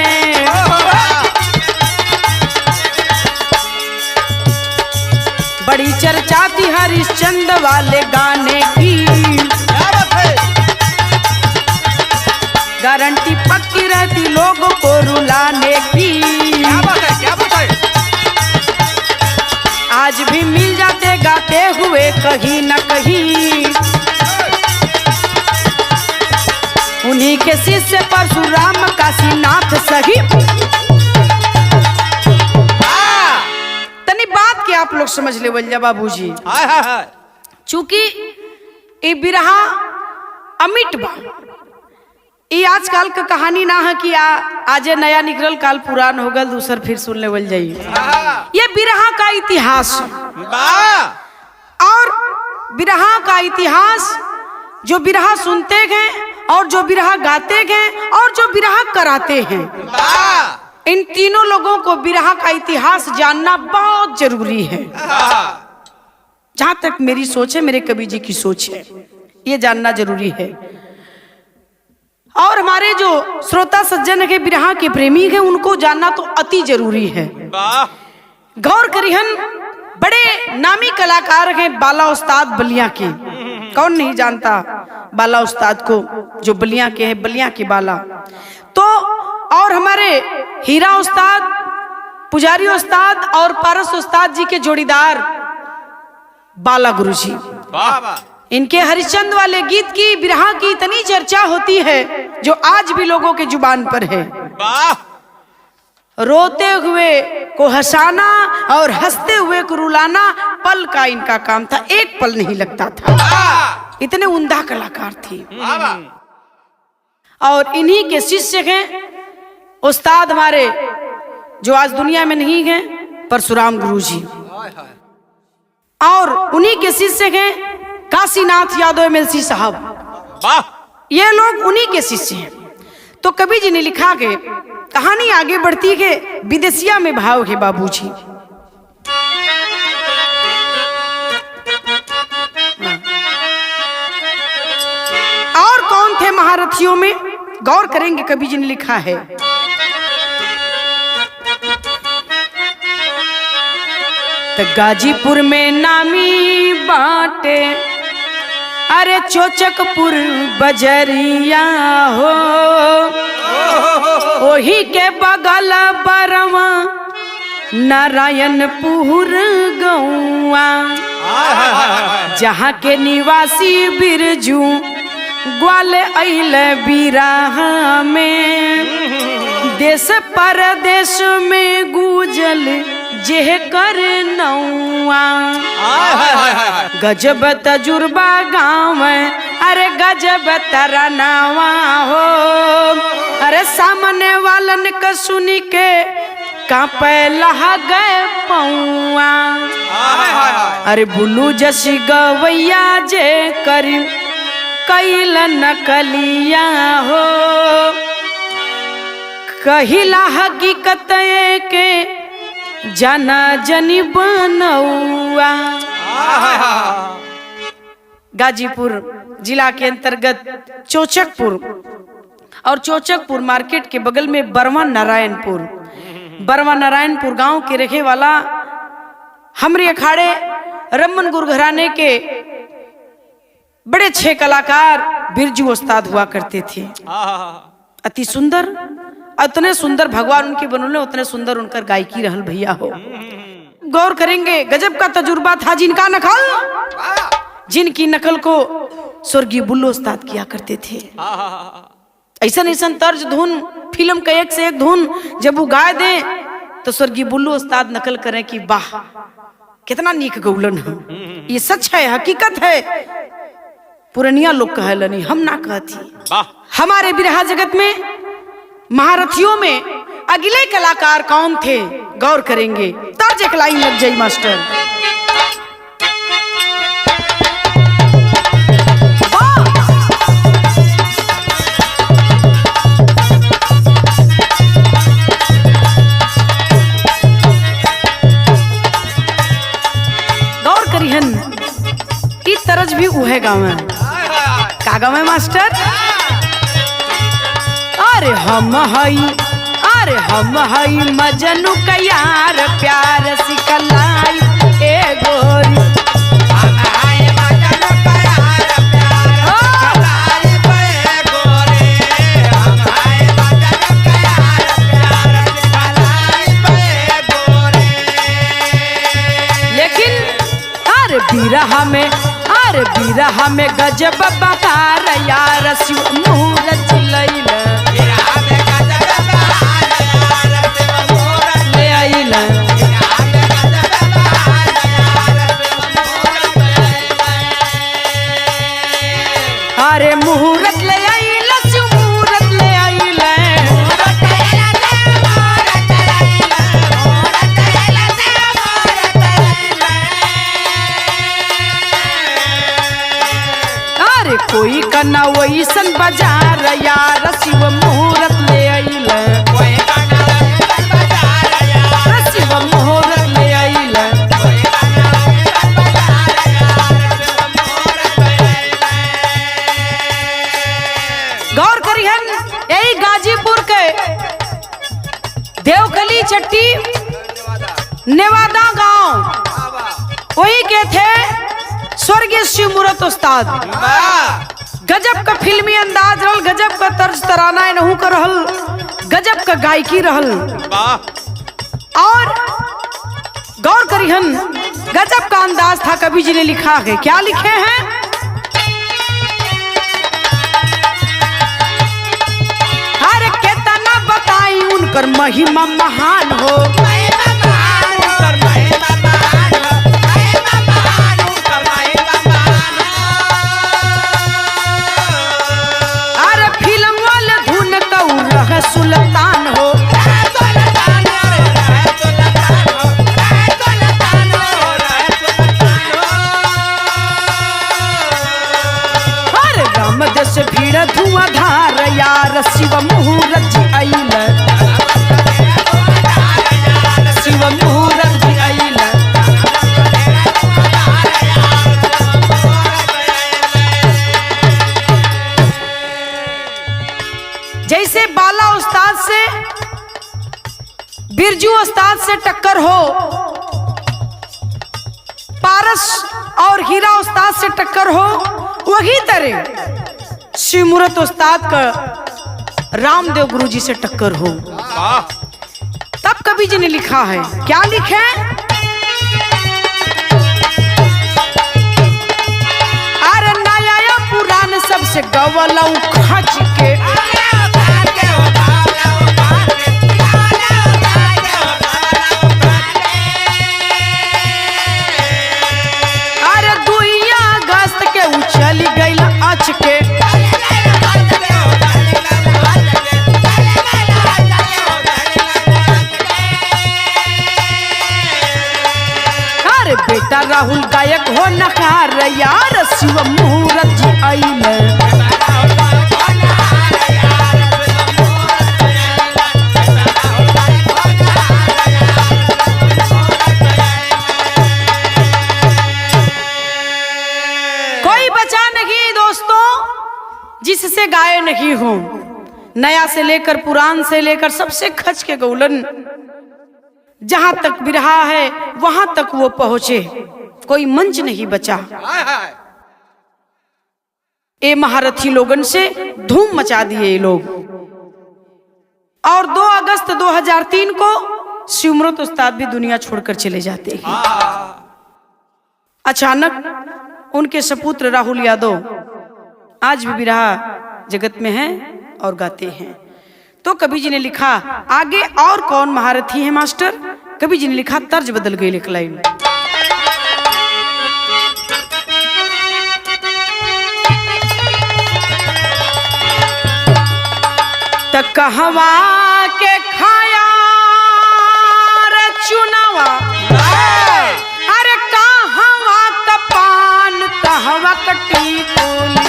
बड़ी चर्चा थी हरिश्चंद्र वाले गाने की, गारंटी पक्की रहती लोगों को रुलाने की। आज भी मिल जाते गाते हुए कहीं न कहीं, उन्हीं के शिष्य परशुराम काशीनाथ सही। तनी बात के आप लोग समझ ले बल्जा बाबूजी, चूंकि ये बिरहा अमिट बा, ये आजकल का कहानी ना है कि आज नया निकल काल पुरान हो गल दूसर फिर सुन लेवल जाइए। ये बिरहा का इतिहास और बिरहा का इतिहास, जो बिरहा सुनते हैं और जो बिरहा गाते हैं और जो बिरहा कराते हैं, इन तीनों लोगों को बिरहा का इतिहास जानना बहुत जरूरी है। जहां तक मेरी सोच है, मेरे कवि जी की सोच है, ये जानना जरूरी है। और हमारे जो श्रोता सज्जन के बिरहा के प्रेमी हैं, उनको जानना तो अति जरूरी है। गौर करिहन, बड़े नामी कलाकार हैं बाला उस्ताद बलिया के। कौन नहीं जानता बाला उस्ताद को, जो बलिया के हैं, बलिया के बाला। तो और हमारे हीरा उस्ताद, पुजारी उस्ताद और पारस उस्ताद जी के जोड़ीदार बाला गुरुजी। इनके हरिश्चंद्र वाले गीत की, बिरहा की इतनी चर्चा होती है जो आज भी लोगों के जुबान पर है। रोते हुए को हंसाना और हंसते हुए को रुलाना पल का इनका काम था, एक पल नहीं लगता था। इतने उम्दा कलाकार थे। और इन्हीं के शिष्य हैं उस्ताद हमारे, जो आज दुनिया में नहीं हैं, परशुराम गुरुजी। और उन्हीं के शिष्य हैं काशीनाथ यादव एमएलसी साहब। ये लोग उन्हीं के शिष्य हैं। तो कवि जी ने लिखा के कहानी आगे बढ़ती है, विदेशिया में भाव है बाबूजी। और कौन थे महारथियों में, गौर करेंगे। कवि जी ने लिखा है, तो गाजीपुर में नामी बाटे, अरे चोचकपुर बजरिया हो, ओही के बगल बरवा नारायणपुर गौआ, जहाँ के निवासी बिरजू ग्वाल अइल बिरहा में, देश परदेश में गुजल जेह कर नौआ। गजब तजुर्बा गाँव, अरे गजब तरनावा हो, अरे सामने वालन का सुनी के कांपे लहा गए पौआ। अरे बुल्लू जसी गवैया जे करी कैल नकलिया हो, कहिला हकीकत के जाना जनी बनौआ। गाजीपुर जिला के अंतर्गत चोचकपुर और चौचकपुर मार्केट के बगल में बरवा नारायणपुर गांव के रखे वाला हमरे अखाड़े रमन गुरघराने के बड़े अच्छे कलाकार बिरजू उस्ताद हुआ करते थे। अति सुंदर, उतने सुंदर भगवान उनके बनोले, उतने सुंदर उनकर गायकी रहल भैया हो। गौर करेंगे, गजब का तजुर्बा था जिनका नकल, जिनकी नकल को स्वर्गीय बुल्लो उस्ताद किया करते थे। ऐसा ऐसा तर्ज धुन फिल्म का एक से एक धुन जब वो गाय दे तो स्वर्गीय बुल्लो उस्ताद नकल करें कि वाह कितना नीक गौलन है। ये सच है, हकीकत है, पुरनिया लोग कहलनी, हम ना कहती। हमारे बिरहा जगत में महारथियों में अगले कलाकार कौन थे, गौर करेंगे। तर्ज एक लाइन लग जाई मास्टर। गौर करिहन, ई तरज भी उहे गाँव है। का गाँव है मास्टर? अरे हम हई मजनू का यार, प्यार सिकलाई ए गोरी। हम हई मजनू का यार, प्यार सिकलाई ए गोरी। हम हई मजनू का यार, प्यार सिकलाई ए गोरी। लेकिन अरे बिरहा में गजब बकार यार, शिव मुहूर्त लैला अरे मुहूर्त ले आइला, शिव मुहूर्त ले आइला। अरे कोई कना वैसन बाजार यार, शिव मुहूर्त ले आइला। शिव मुहूर्त ले आइला। गौर करिहन, यही गाजीपुर के देवकली चट्टी नेवादा गांव, वही के थे स्वर्गीय शिव मुहूर्त उस्ताद। गजब का फिल्मी अंदाज रहल, गजब का तर्ज तराना नहू कर रहल, गजब का गायकी रहल। और गौर करिहन, गजब का अंदाज था। कवि जी ने लिखा है, क्या लिखे हैं? अरे केतना बताई उनकर महिमा महान हो। अरे फिल्म वाले धुन का रह सुल्तान हो। अरे राम देश भीड़ धुआंधार यार, शिव मुहूर्त जी आइल। शिव मुहूर्त जी आइल। जैसे बाला उस्ताद से, बिरजू उस्ताद से टक्कर हो, पारस और हीरा उस्ताद से टक्कर हो, वही तरह शिव मुहूर्त उस्ताद का रामदेव गुरुजी से टक्कर हो। तब कवि जी ने लिखा है, क्या लिखे? अरे नया या पुरान सबसे गवला खच के। अरे 2 अगस्त के उछल गइल अच के। बेटा राहुल गायक हो नकार यार, शिव मुहूर्त जी आइल। कोई बचा नहीं दोस्तों जिससे गाए नहीं हो। नया से लेकर पुरान से लेकर सबसे खच के गौलन। जहां तक बिरहा है वहां तक वो पहुंचे, कोई मंच नहीं बचा। ये महारथी लोगन से धूम मचा दिए ये लोग। और 2 अगस्त 2003 को शिवमृत उस्ताद भी दुनिया छोड़कर चले जाते हैं। अचानक उनके सपुत्र राहुल यादव आज भी बिरहा जगत में हैं और गाते हैं। तो कवि जी ने लिखा आगे और कौन महारथी है मास्टर? कवि जी ने लिखा तर्ज बदल गई एक लाइन। त कहवा के खाया रे चुनावा, अरे कहवा का पान कहवा कटी कोली,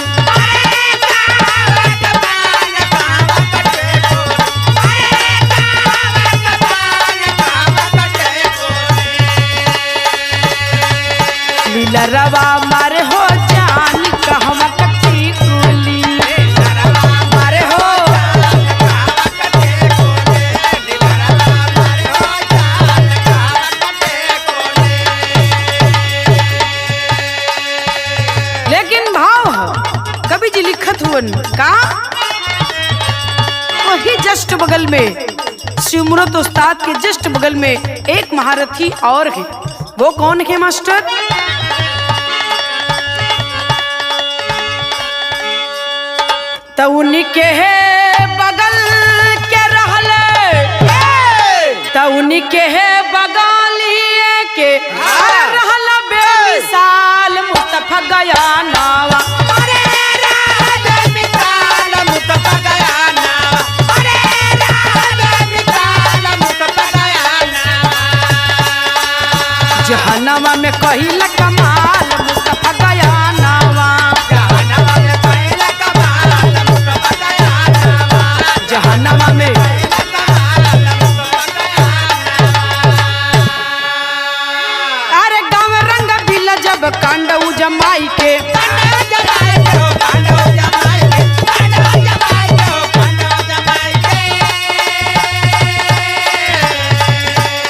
लरवा मारे हो जान कहवा कटी कोली, मारे हो। लेकिन भाव कवि जी लिखत हुन का वही जस्ट बगल में शिवमृत उस्ताद के जस्ट बगल में एक महारथी और है। वो कौन है मास्टर? तो उनके है बगल के रहले, तो उनके है बगालिए के रहला बेमिसाल मुस्तफा गया नावा, अरे राज मिसाल मुस्तफा गया नावा, अरे राज मिसाल मुस्तफा गया नावा। जहन्नम में कहिला कमाल मुस्तफा गया नावा, जहन्नम में कहिला कमाल मुस्तफा गया नावा, जहन्नम में अरे गाँव रंग बिल जब कांडऊ जमाई के,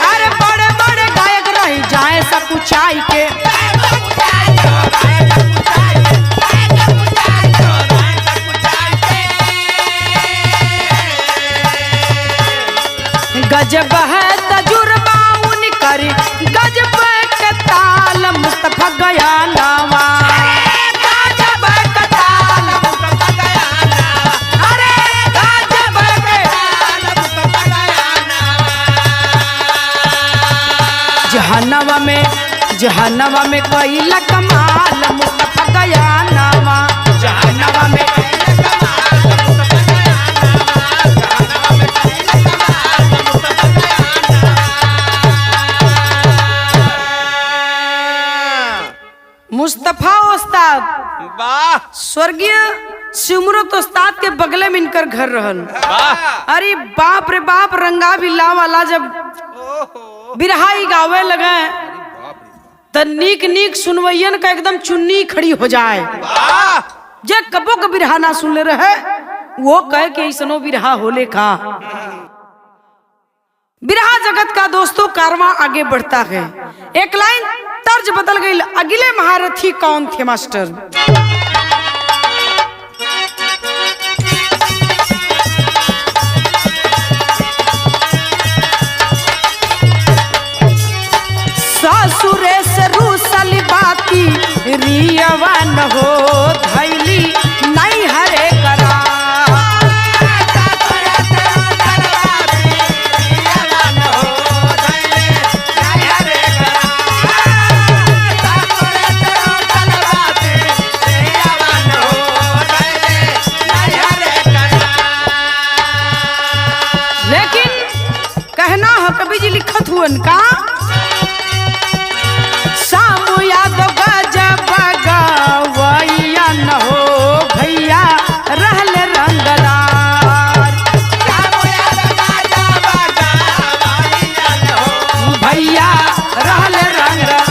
अरे बड़े बड़े गायक रही जाए सब ऊंचाई के, गजब है तजुर्बा उन करी गजब के ताल मुस्तफा गया नावा, गजब के ताल मुस्तफा गया नावा, अरे गजब के ताल मुस्तफा गया नावा। जहन्नम में कइला कमाल मुस्तफा गया नावा, जहन्नम में मुस्तफा उस्ताद वाह स्वर्गीय शिवमृत उस्ताद के बगले में इनकर घर रहल। वाह अरे बाप रे बाप, रंगा बिल्ला वाला जब बिरहाई गावे लगे तो नीक नीक सुनवैयन का एकदम चुन्नी खड़ी हो जाए। वाह जे कबो का बिरहा ना सुन ले रहे वो कहे कि ऐसनो बिरहा होले का। बिरहा जगत का दोस्तों कारवां आगे बढ़ता है। एक लाइन तर्ज बदल गई। अगले महारथी कौन थे मास्टर? ससुरे से रूसल बाती रियवन हो धैली नहीं हरे करा, कवि जी लिखत हुअन का सामू यादव गजब गवैया न हो भैया रहल रंगदार, भैया रहल रंगदार।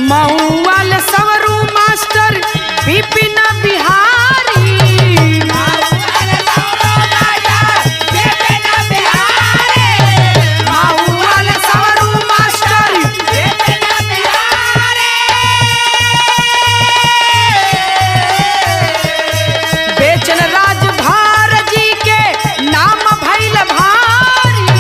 मऊ वाले सवरू मास्टर विपिन बिहारी। मऊ वाले सवरू मास्टर बेचन राज भार जी के नाम भैल भारी।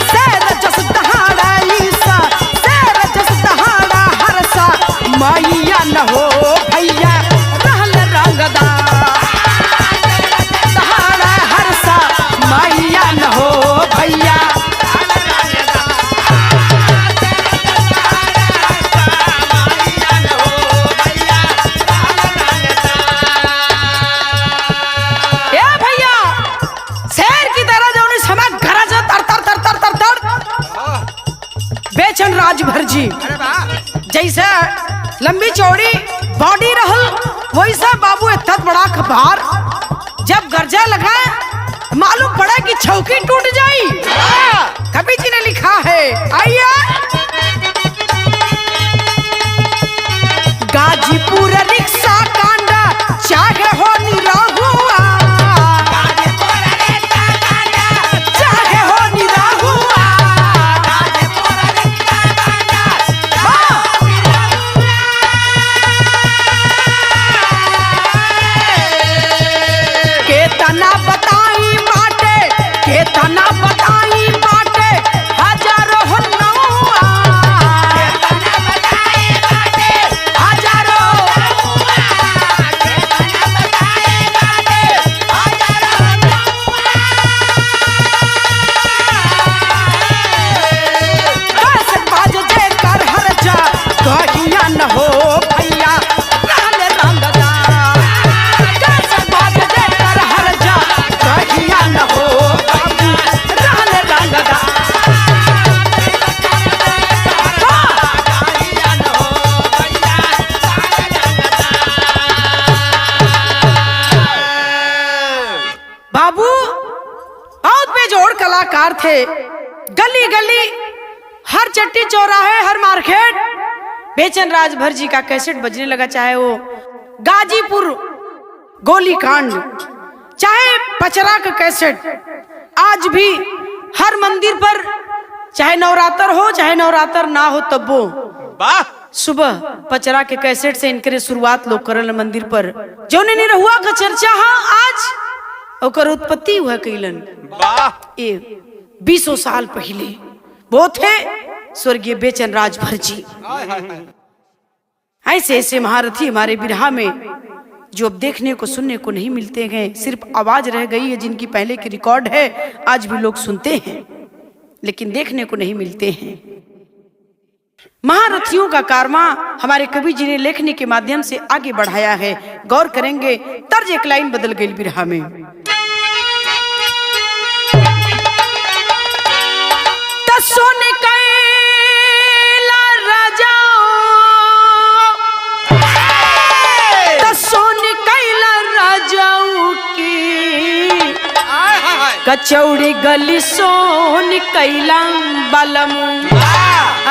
शेर जस दहाड़ा ईसा, शेर जस दहाड़ा हरसा, मैया न हो भैया रहल रंगदार। दहाड़ा हरसा मैया न हो भैया। ए भैया शेर की तरह जो समय घर से तर तर तर तर तर तर बेचन राजभर जी जैसे लंबी चौड़ी बॉडी रहल वैसा बाबू इतना बड़ा खबार जब गर्जा लगाए मालूम पड़ा कि चौकी टूट जाई। कवि जी ने लिखा है, आइए गाजीपुर रिक्शा कांडा चाहे हो निराहुआ, चाहे हो निराहुआ। केतना बताई बाटे, केतना बताई बाटे हजारों हो नौआ। हजारों कैसे बाज जे कर हर जा कहिया न हो भैया रहल रंगदार। कैसे बाज जे कर हर जा कहिया न हो बाबू रहल रंगदार। बाबू बहुत बेजोड़ कलाकार थे। गली गली हर चट्टी चौराहे हर मार्केट बेचन राजभर जी का कैसेट बजने लगा, चाहे वो गाजीपुर गोली कांड, चाहे पचरा का कैसेट। आज भी हर मंदिर पर चाहे नवरात्र हो चाहे नवरात्र ना हो तब वो वाह सुबह पचरा के कैसेट से इनके शुरुआत लोग करल मंदिर पर। जो नहीं रहुआ का चर्चा हाँ आज ओकर उत्पत्ति हुआ कैलन वाह ये 20 साल पहले। वो थे स्वर्गीय बेचन राजभर जी। ऐसे ऐसे महारथी हमारे बिरहा में जो अब देखने को सुनने को नहीं मिलते हैं, सिर्फ आवाज रह गई है जिनकी पहले की रिकॉर्ड है, आज भी लोग सुनते हैं लेकिन देखने को नहीं मिलते हैं। महारथियों का कारवा हमारे कवि जी ने लेखनी के माध्यम से आगे बढ़ाया है। गौर करेंगे, तर्ज एक लाइन बदल गई बिरहा में। सोन कैला राजा, सोन कैला राजाऊ की कचौड़ी गली सोन कैला बलम।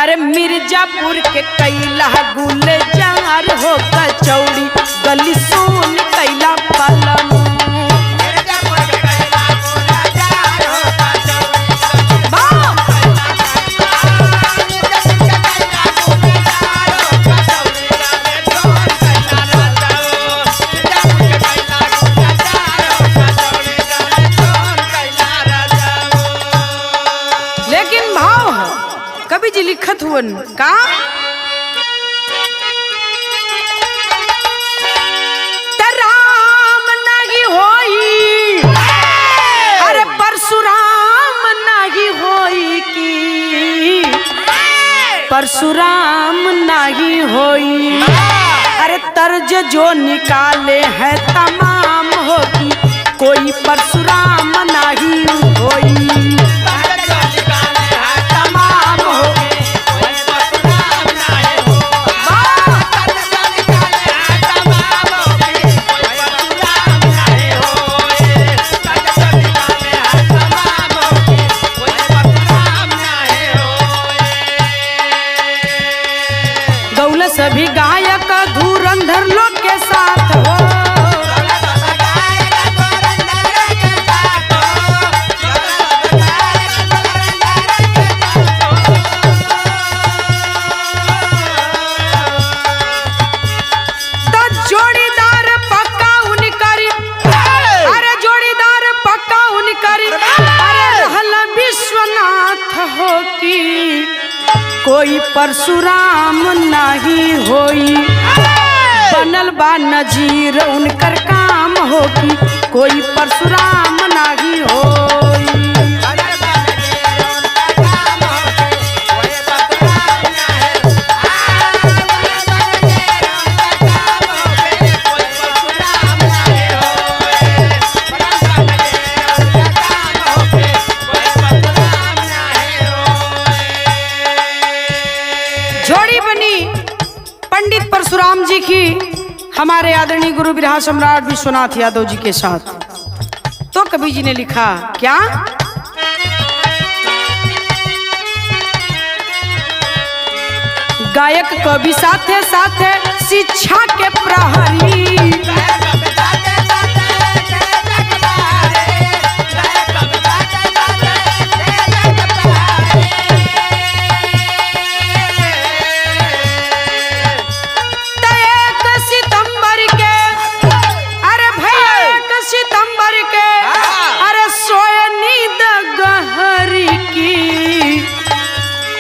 अरे मिर्जापुर के कैला गुलजार हो कचौड़ी गली सोन कैला बलम। कवि जी लिखत हुवन का राम नहीं होई, अरे परशुराम नहीं होई की परशुराम नहीं होई। अरे तर्ज जो निकाले हैं तमाम होगी, कोई परशुराम नहीं होई। तमाम हो सभी गायक धुरंधर लोग के साथ हो। जोड़ीदार पक्का उनकरी, अरे जोड़ीदार पक्का उनकरी, अरे रहल विश्वनाथ हो की कोई परशुराम नहीं होई। बनल बा नजीर उनकर काम हो की कोई परशुराम नहीं होई। जोड़ी बनी पंडित परशुराम जी की हमारे आदरणीय गुरु बिरहा सम्राट विश्वनाथ यादव जी के साथ। तो कवि जी ने लिखा क्या, गायक कवि साथे साथे शिक्षा के प्रहरी।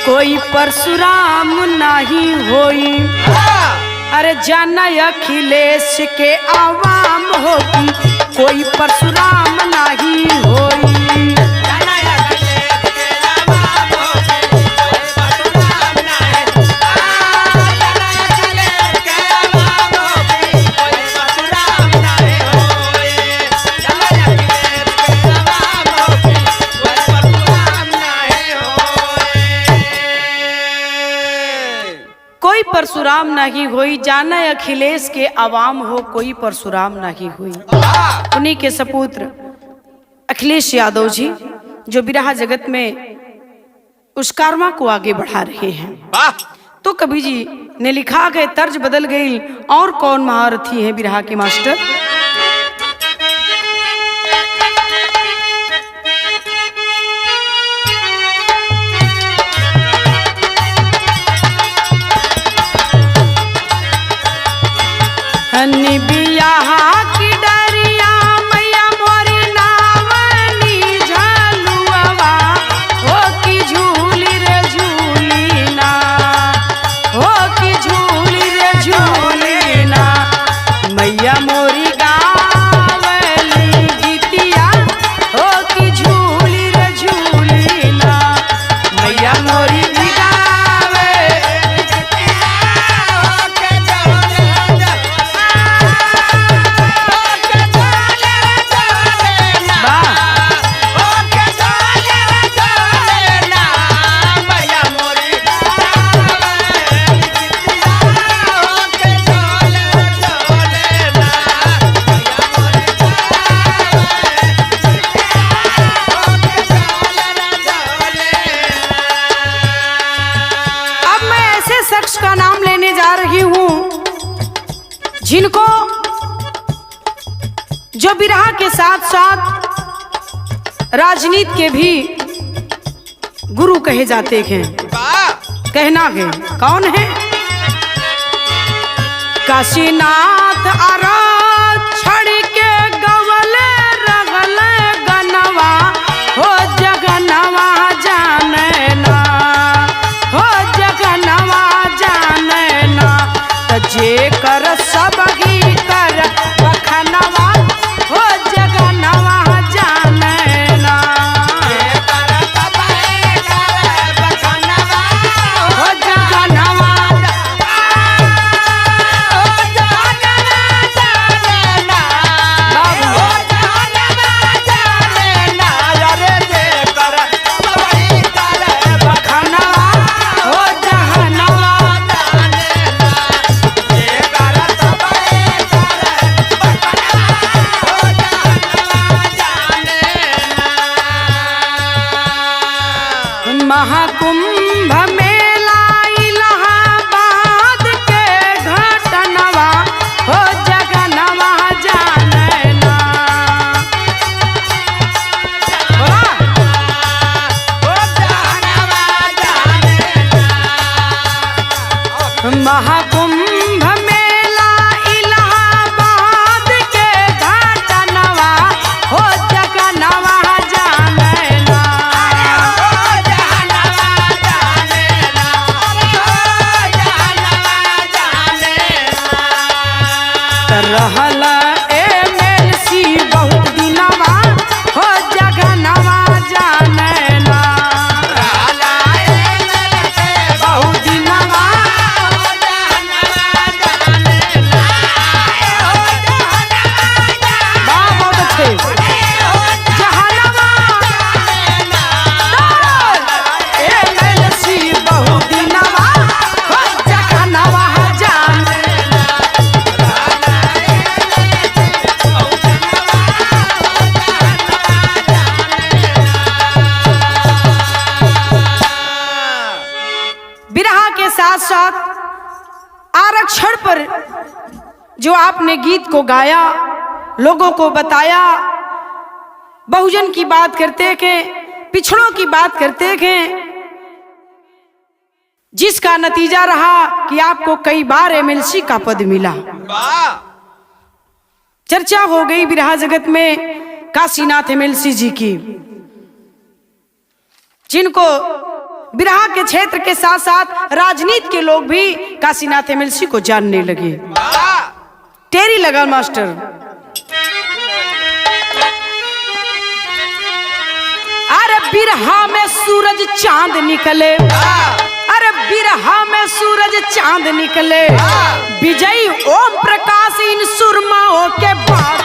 कोई परशुराम नहीं होई, अरे जाना अखिलेश के आवाम होगी कोई परशुराम नहीं होई। कोई परशुराम नहीं होई, जाना अखिलेश के आवाम हो कोई परशुराम नहीं हुई। उन्हीं के सपुत्र अखिलेश यादव जी जो बिरहा जगत में उस कारवा को आगे बढ़ा रहे हैं। तो कवि जी ने लिखा गए तर्ज बदल गई। और कौन महारथी है बिरहा के मास्टर? बियाहा की डरिया मैया मोरी नावनी झलुआ हो की झूली रे झूली ना, हो की झूली रे झूली ना, मैया मोरी गावली गीतिया हो की झूली रे झूली ना, मैया मोरी का नाम लेने जा रही हूं जिनको जो बिरहा के साथ साथ राजनीति के भी गुरु कहे जाते हैं। कहना है कौन है? काशीनाथ आरक्षण के गवल रगल गनवा हो जगनवा जाने ना, हो जगनवा जाने ना, जे कर सब ही कर बखनवा हो जगनवा जाने ना, हो जगनवा महाकुंभ मेला इलाहाबाद के घाटनवा हो जगनवा जानेला। रहल MLC बहुत दिनवा हो जगनवा जानेला। बहुत दिनवा बहुत अच्छे जहनवा MLC बहुत दिनवा हो जगनवा जानेला। बिरहा के साथ साथ आरक्षण पर जो आपने गीत को गाया, लोगों को बताया, बहुजन की बात करते थे, पिछड़ों की बात करते थे, जिसका नतीजा रहा कि आपको कई बार MLC का पद मिला। चर्चा हो गई बिरहा जगत में काशीनाथ MLC जी की, जिनको बिरहा के क्षेत्र के साथ साथ राजनीति के लोग भी काशीनाथ MLC को जानने लगे। टेरी लगा मास्टर। अरे बिरहा में सूरज चांद निकले, अरे बिरहा में सूरज चांद निकले, विजयी ओम प्रकाश इन सुरमाओं के बाद।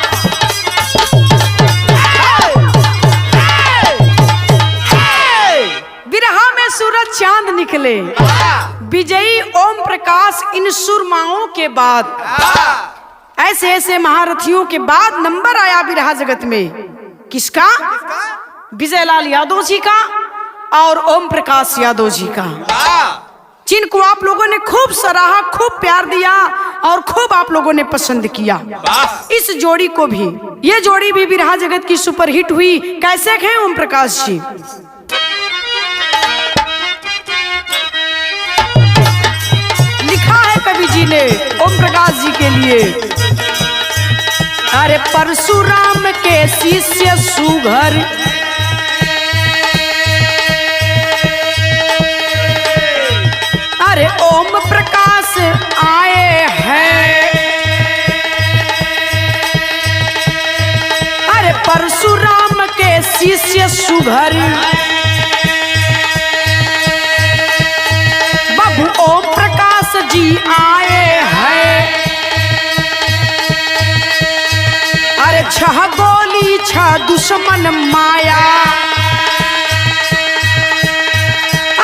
बिरहा में सूरज चांद निकले, विजयी ओम प्रकाश इन सुरमाओं के बाद। ऐसे ऐसे महारथियों के बाद नंबर आया बिरहा जगत में किसका? विजयलाल यादव जी का और ओम प्रकाश यादव जी का, जिनको आप लोगों ने खूब सराहा, खूब प्यार दिया और खूब आप लोगों ने पसंद किया। इस जोड़ी को भी, ये जोड़ी भी बिरहा जगत की सुपरहिट हुई। कैसे हैं ओम प्रकाश जी? लिखा है कवि जी ने ओम प्रकाश जी के लिए। अरे परशुराम के शिष्य सुघर, अरे ओम प्रकाश आए हैं। अरे परशुराम के शिष्य सुघर, बाबू ओम प्रकाश जी आए हैं। अरे 6 गोली 6 दुश्मन माया,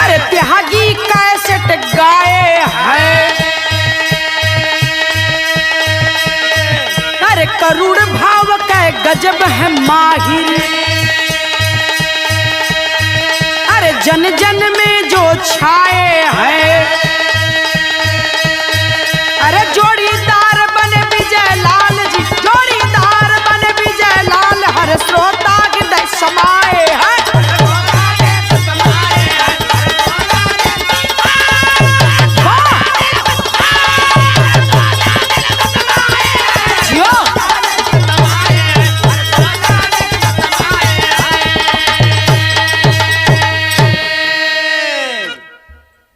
अरे त्यागी कैसेट गाए हैं। अरे करुण भाव का गजब है माहिर, अरे जन जन में जो छाए हैं। अरे जोड़ीदार बने विजय लाल जी, जोड़ीदार बने विजय लाल, हर श्रोता हृदय समाए हैं।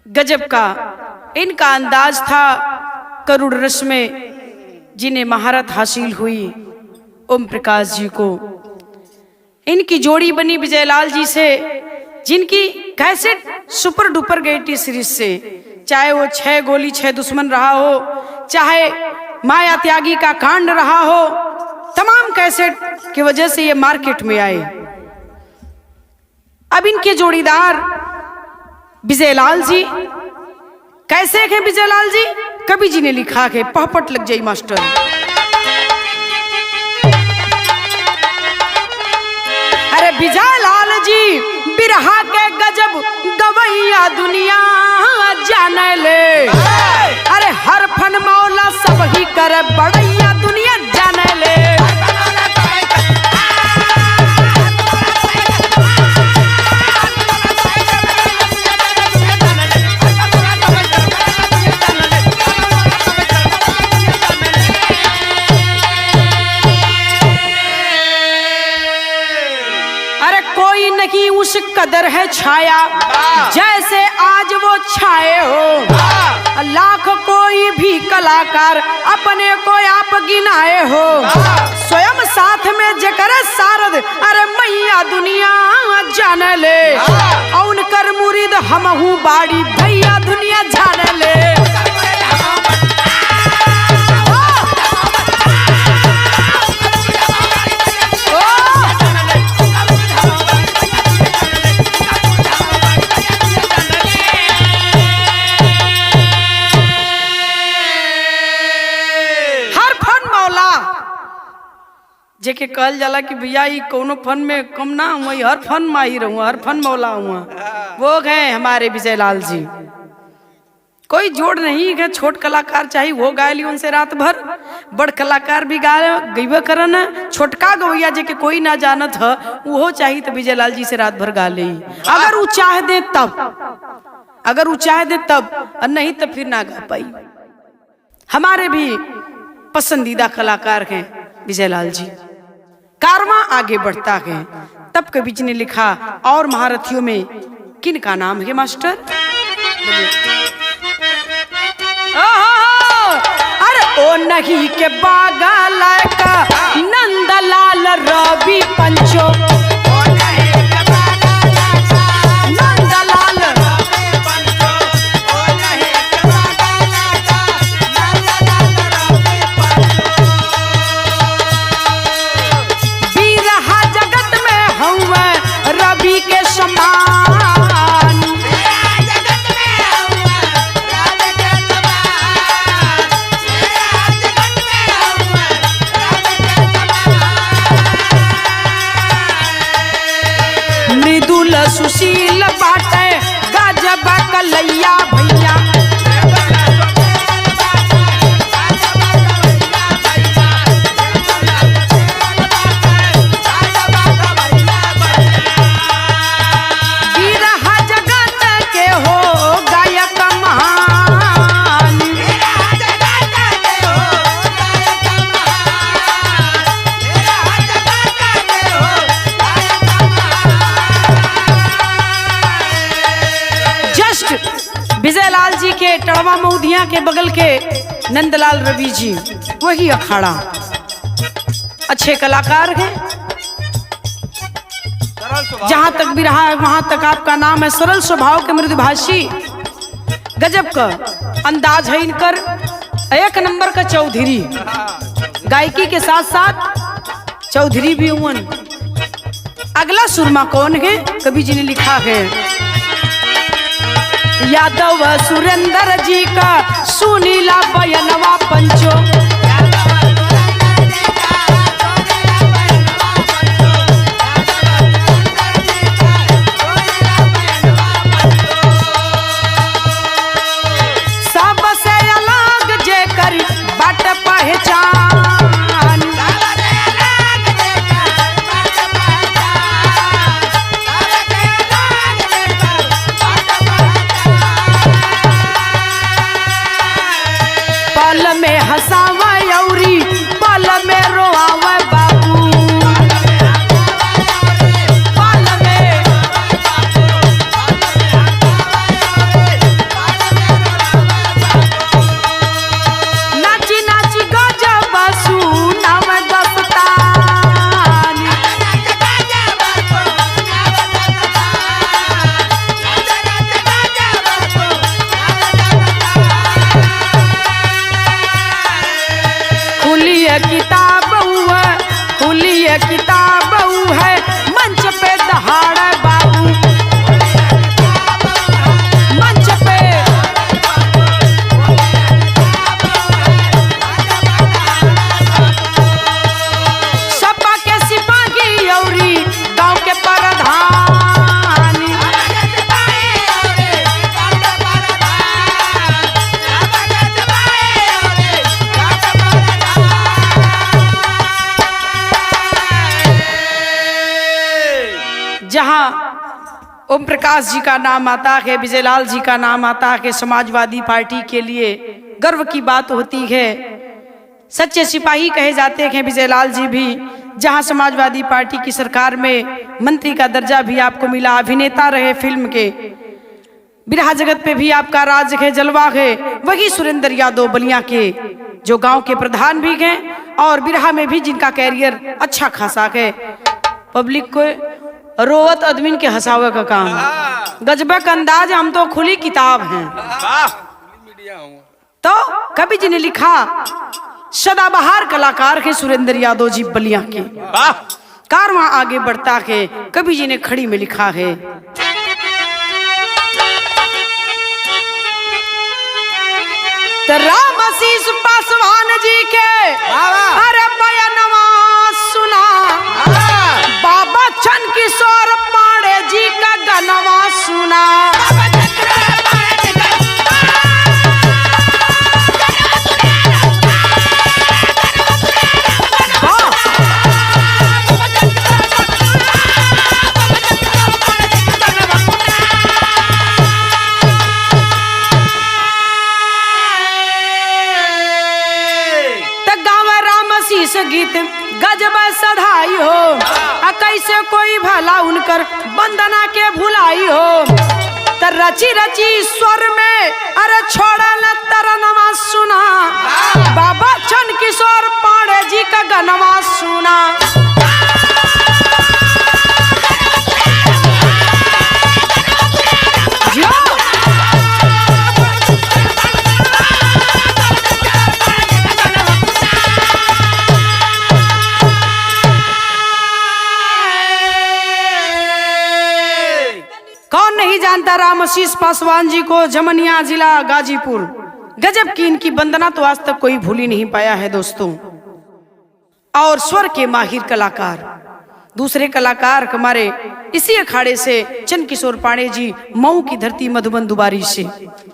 गजब का इनका अंदाज था, करुण रस में जिन्हें महारत हासिल हुई ओम प्रकाश जी को। इनकी जोड़ी बनी विजयलाल जी से, जिनकी कैसेट सुपर डुपर गई टी सीरीज से, चाहे वो 6 गोली 6 दुश्मन रहा हो, चाहे माया त्यागी का कांड रहा हो, तमाम कैसेट की वजह से ये मार्केट में आए। अब इनके जोड़ीदार विजयलाल जी, कैसे हैं विजयलाल जी? कवि जी ने लिखा है, पहपट लग जाई मास्टर। अरे विजयलाल जी बिरहा के गजब गवैया दुनिया जाने ले। अरे हर फन मौला सब ही करे बड़ैया दुनिया जाने ले। छाया जैसे आज वो छाए हो। लाख कोई भी कलाकार अपने को आप गिनाए हो। स्वयं साथ में जकर सारद अरे मैया दुनिया जान ले। औन कर मुरीद हमहू बाड़ी भैया दुनिया जान ले। जेके कहल जाला कि भैया ये कोनो फन में कम ना हुआ, हर फन में ही रहूँ, हर फन मौला हुआ। वो हैं हमारे विजय लाल जी। कोई जोड़ नहीं है, छोट कलाकार चाहिए वो गाय ली उनसे रात भर, बड़ कलाकार भी गईबे करन। छोटका गवैया जेके कोई ना जानत है वो चाहिए तो विजय लाल जी से रात भर गा ले। अगर वो चाह दे तब, अगर वो चाह दे तब, और नहीं तो फिर ना गा पाई। हमारे भी पसंदीदा कलाकार हैं विजय लाल जी। कारवां आगे बढ़ता है। तब कवि जी ने लिखा और महारथियों में किन का नाम है मास्टर? अरे ओ नहीं के बागा लायका नंदलाल रवि पंचो। सुशील बाटे गजब कलैया भैया। बिरहा जगत के हो गायक महान। विजय लाल जी के टड़वा मऊधिया के बगल के नंदलाल रवि जी वही अखाड़ा अच्छे कलाकार हैं। जहां तक भी रहा है वहां तक आपका नाम है। सरल स्वभाव के मृदुभाषी, गजब का अंदाज है इनकर, एक नंबर का चौधरी। गायकी के साथ साथ चौधरी भी हुआ। अगला सुरमा कौन है? कवि जी ने लिखा है यादव सुरेंद्र जी का सुनीला बयनवा पंचो। सबसे अलग जेकर बाट पहचान। पल में हंसावा यौरी पल में रोआवा बाबू। पल में नाची नाची गजब सुनाव दस्तान। किताब हुआ खुली किताब है मंच पे दहाड़ बाबू। मंच पे सपा के सिपाही औरी गांव के प्रधान। जहां ओम प्रकाश जी का नाम आता है, विजय लाल जी का नाम आता है, समाजवादी पार्टी के लिए गर्व की बात होती है। सच्चे सिपाही कहे जाते हैं विजय लाल जी भी। जहां समाजवादी पार्टी की सरकार में मंत्री का दर्जा भी आपको मिला, अभिनेता रहे फिल्म के, बिरहा जगत पे भी आपका राज है, जलवा है। वही सुरेंद्र यादव बलिया के जो गांव के प्रधान भी हैं और बिरहा में भी जिनका कैरियर अच्छा खासा है। पब्लिक को रोवत आदमी के हंसावे का काम, गजबक अंदाज, हम तो खुली किताब हैं। तो कवि जी ने लिखा, सदाबहार कलाकार के सुरेंद्र यादव जी बलिया के, कारवां आगे बढ़ता है। कवि जी ने खड़ी में लिखा है, राम आशीष पासवान जी के अरे बयानवा सुना, बाबा चंद किशोर पांडे जी का गनवा सुना। गीत गजब सधाई हो, कैसे कोई भला उनकर वंदना के भुलाई हो। त रची रची स्वर में अरे छोड़ा न तरनवा सुना, बाबा चंद किशोर पांडे जी का गनवा सुना। कौन नहीं जानता राम आशीष पासवान जी को, जमनिया जिला गाजीपुर। गजब की इनकी वंदना तो आज तक कोई भूल ही नहीं पाया है दोस्तों। और स्वर के माहिर कलाकार, दूसरे कलाकार हमारे इसी अखाड़े से चंद किशोर पांडे जी, मऊ की धरती मधुबन दुबारी से,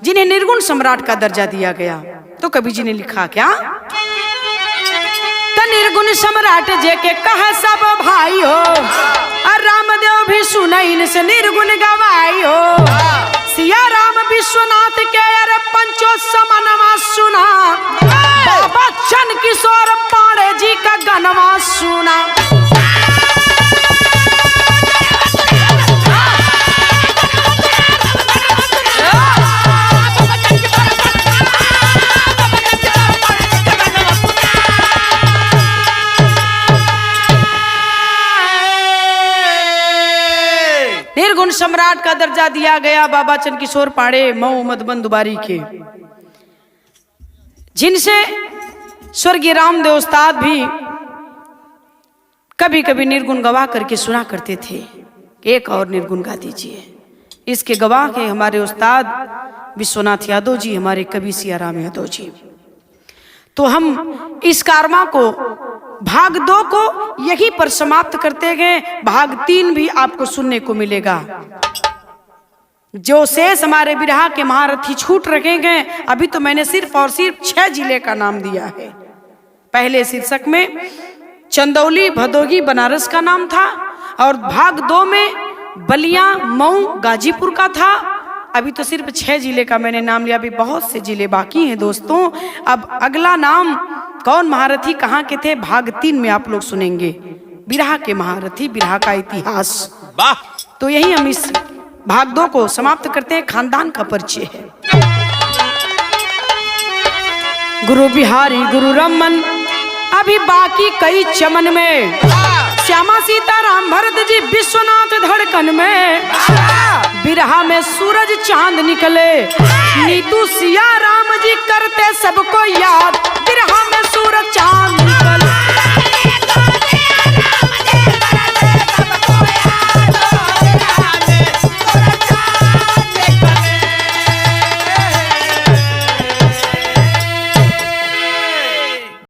जिन्हें निर्गुण सम्राट का दर्जा दिया गया। तो कवि जी ने लिखा क्या, निर्गुण सम्राट जे के कह सब भाई हो, और रामदेव भी सुना इनसे निर्गुण गवाई हो। सिया राम विश्वनाथ के अरे पंचो समनवा सुना, बाबा चंद किशोर पांडे जी का गनवा सुना। निर्गुण सम्राट का दर्जा दिया गया बाबा चंद किशोर पांडे मऊ मधुबन दुबारी के, जिनसे स्वर्गीय रामदेव उस्ताद भी कभी कभी निर्गुण गवाह करके सुना करते थे। एक और निर्गुण गा दीजिए। इसके गवाह के हमारे उस्ताद विश्वनाथ यादव जी, हमारे कवि सियाराम यादव जी। तो हम इस कारवा को भाग 2 को यहीं पर समाप्त करते गए। भाग 3 भी आपको सुनने को मिलेगा। जो शेष हमारे बिरहा के महारथी छूट रखे गए, अभी तो मैंने सिर्फ और सिर्फ 6 जिले का नाम दिया है। पहले शीर्षक में चंदौली, भदोही, बनारस का नाम था, और भाग 2 में बलिया, मऊ, गाजीपुर का था। अभी तो सिर्फ 6 जिले का मैंने नाम लिया, अभी बहुत से जिले बाकी हैं दोस्तों। अब अगला नाम कौन महारथी कहाँ के थे, भाग 3 में आप लोग सुनेंगे। बिरहा के महारथी, बिरहा का इतिहास। तो यही हम इस भाग 2 को समाप्त करते हैं। खानदान का परिचय है। गुरु बिहारी, गुरु रमन, अभी बाकी कई चमन में, श्यामा सीताराम भरत जी विश्वनाथ धड़कन में, बिरहा में सूरज चांद निकले, नीतू सिया राम जी करते सबको याद, बिरहा में सूरज चांद निकले।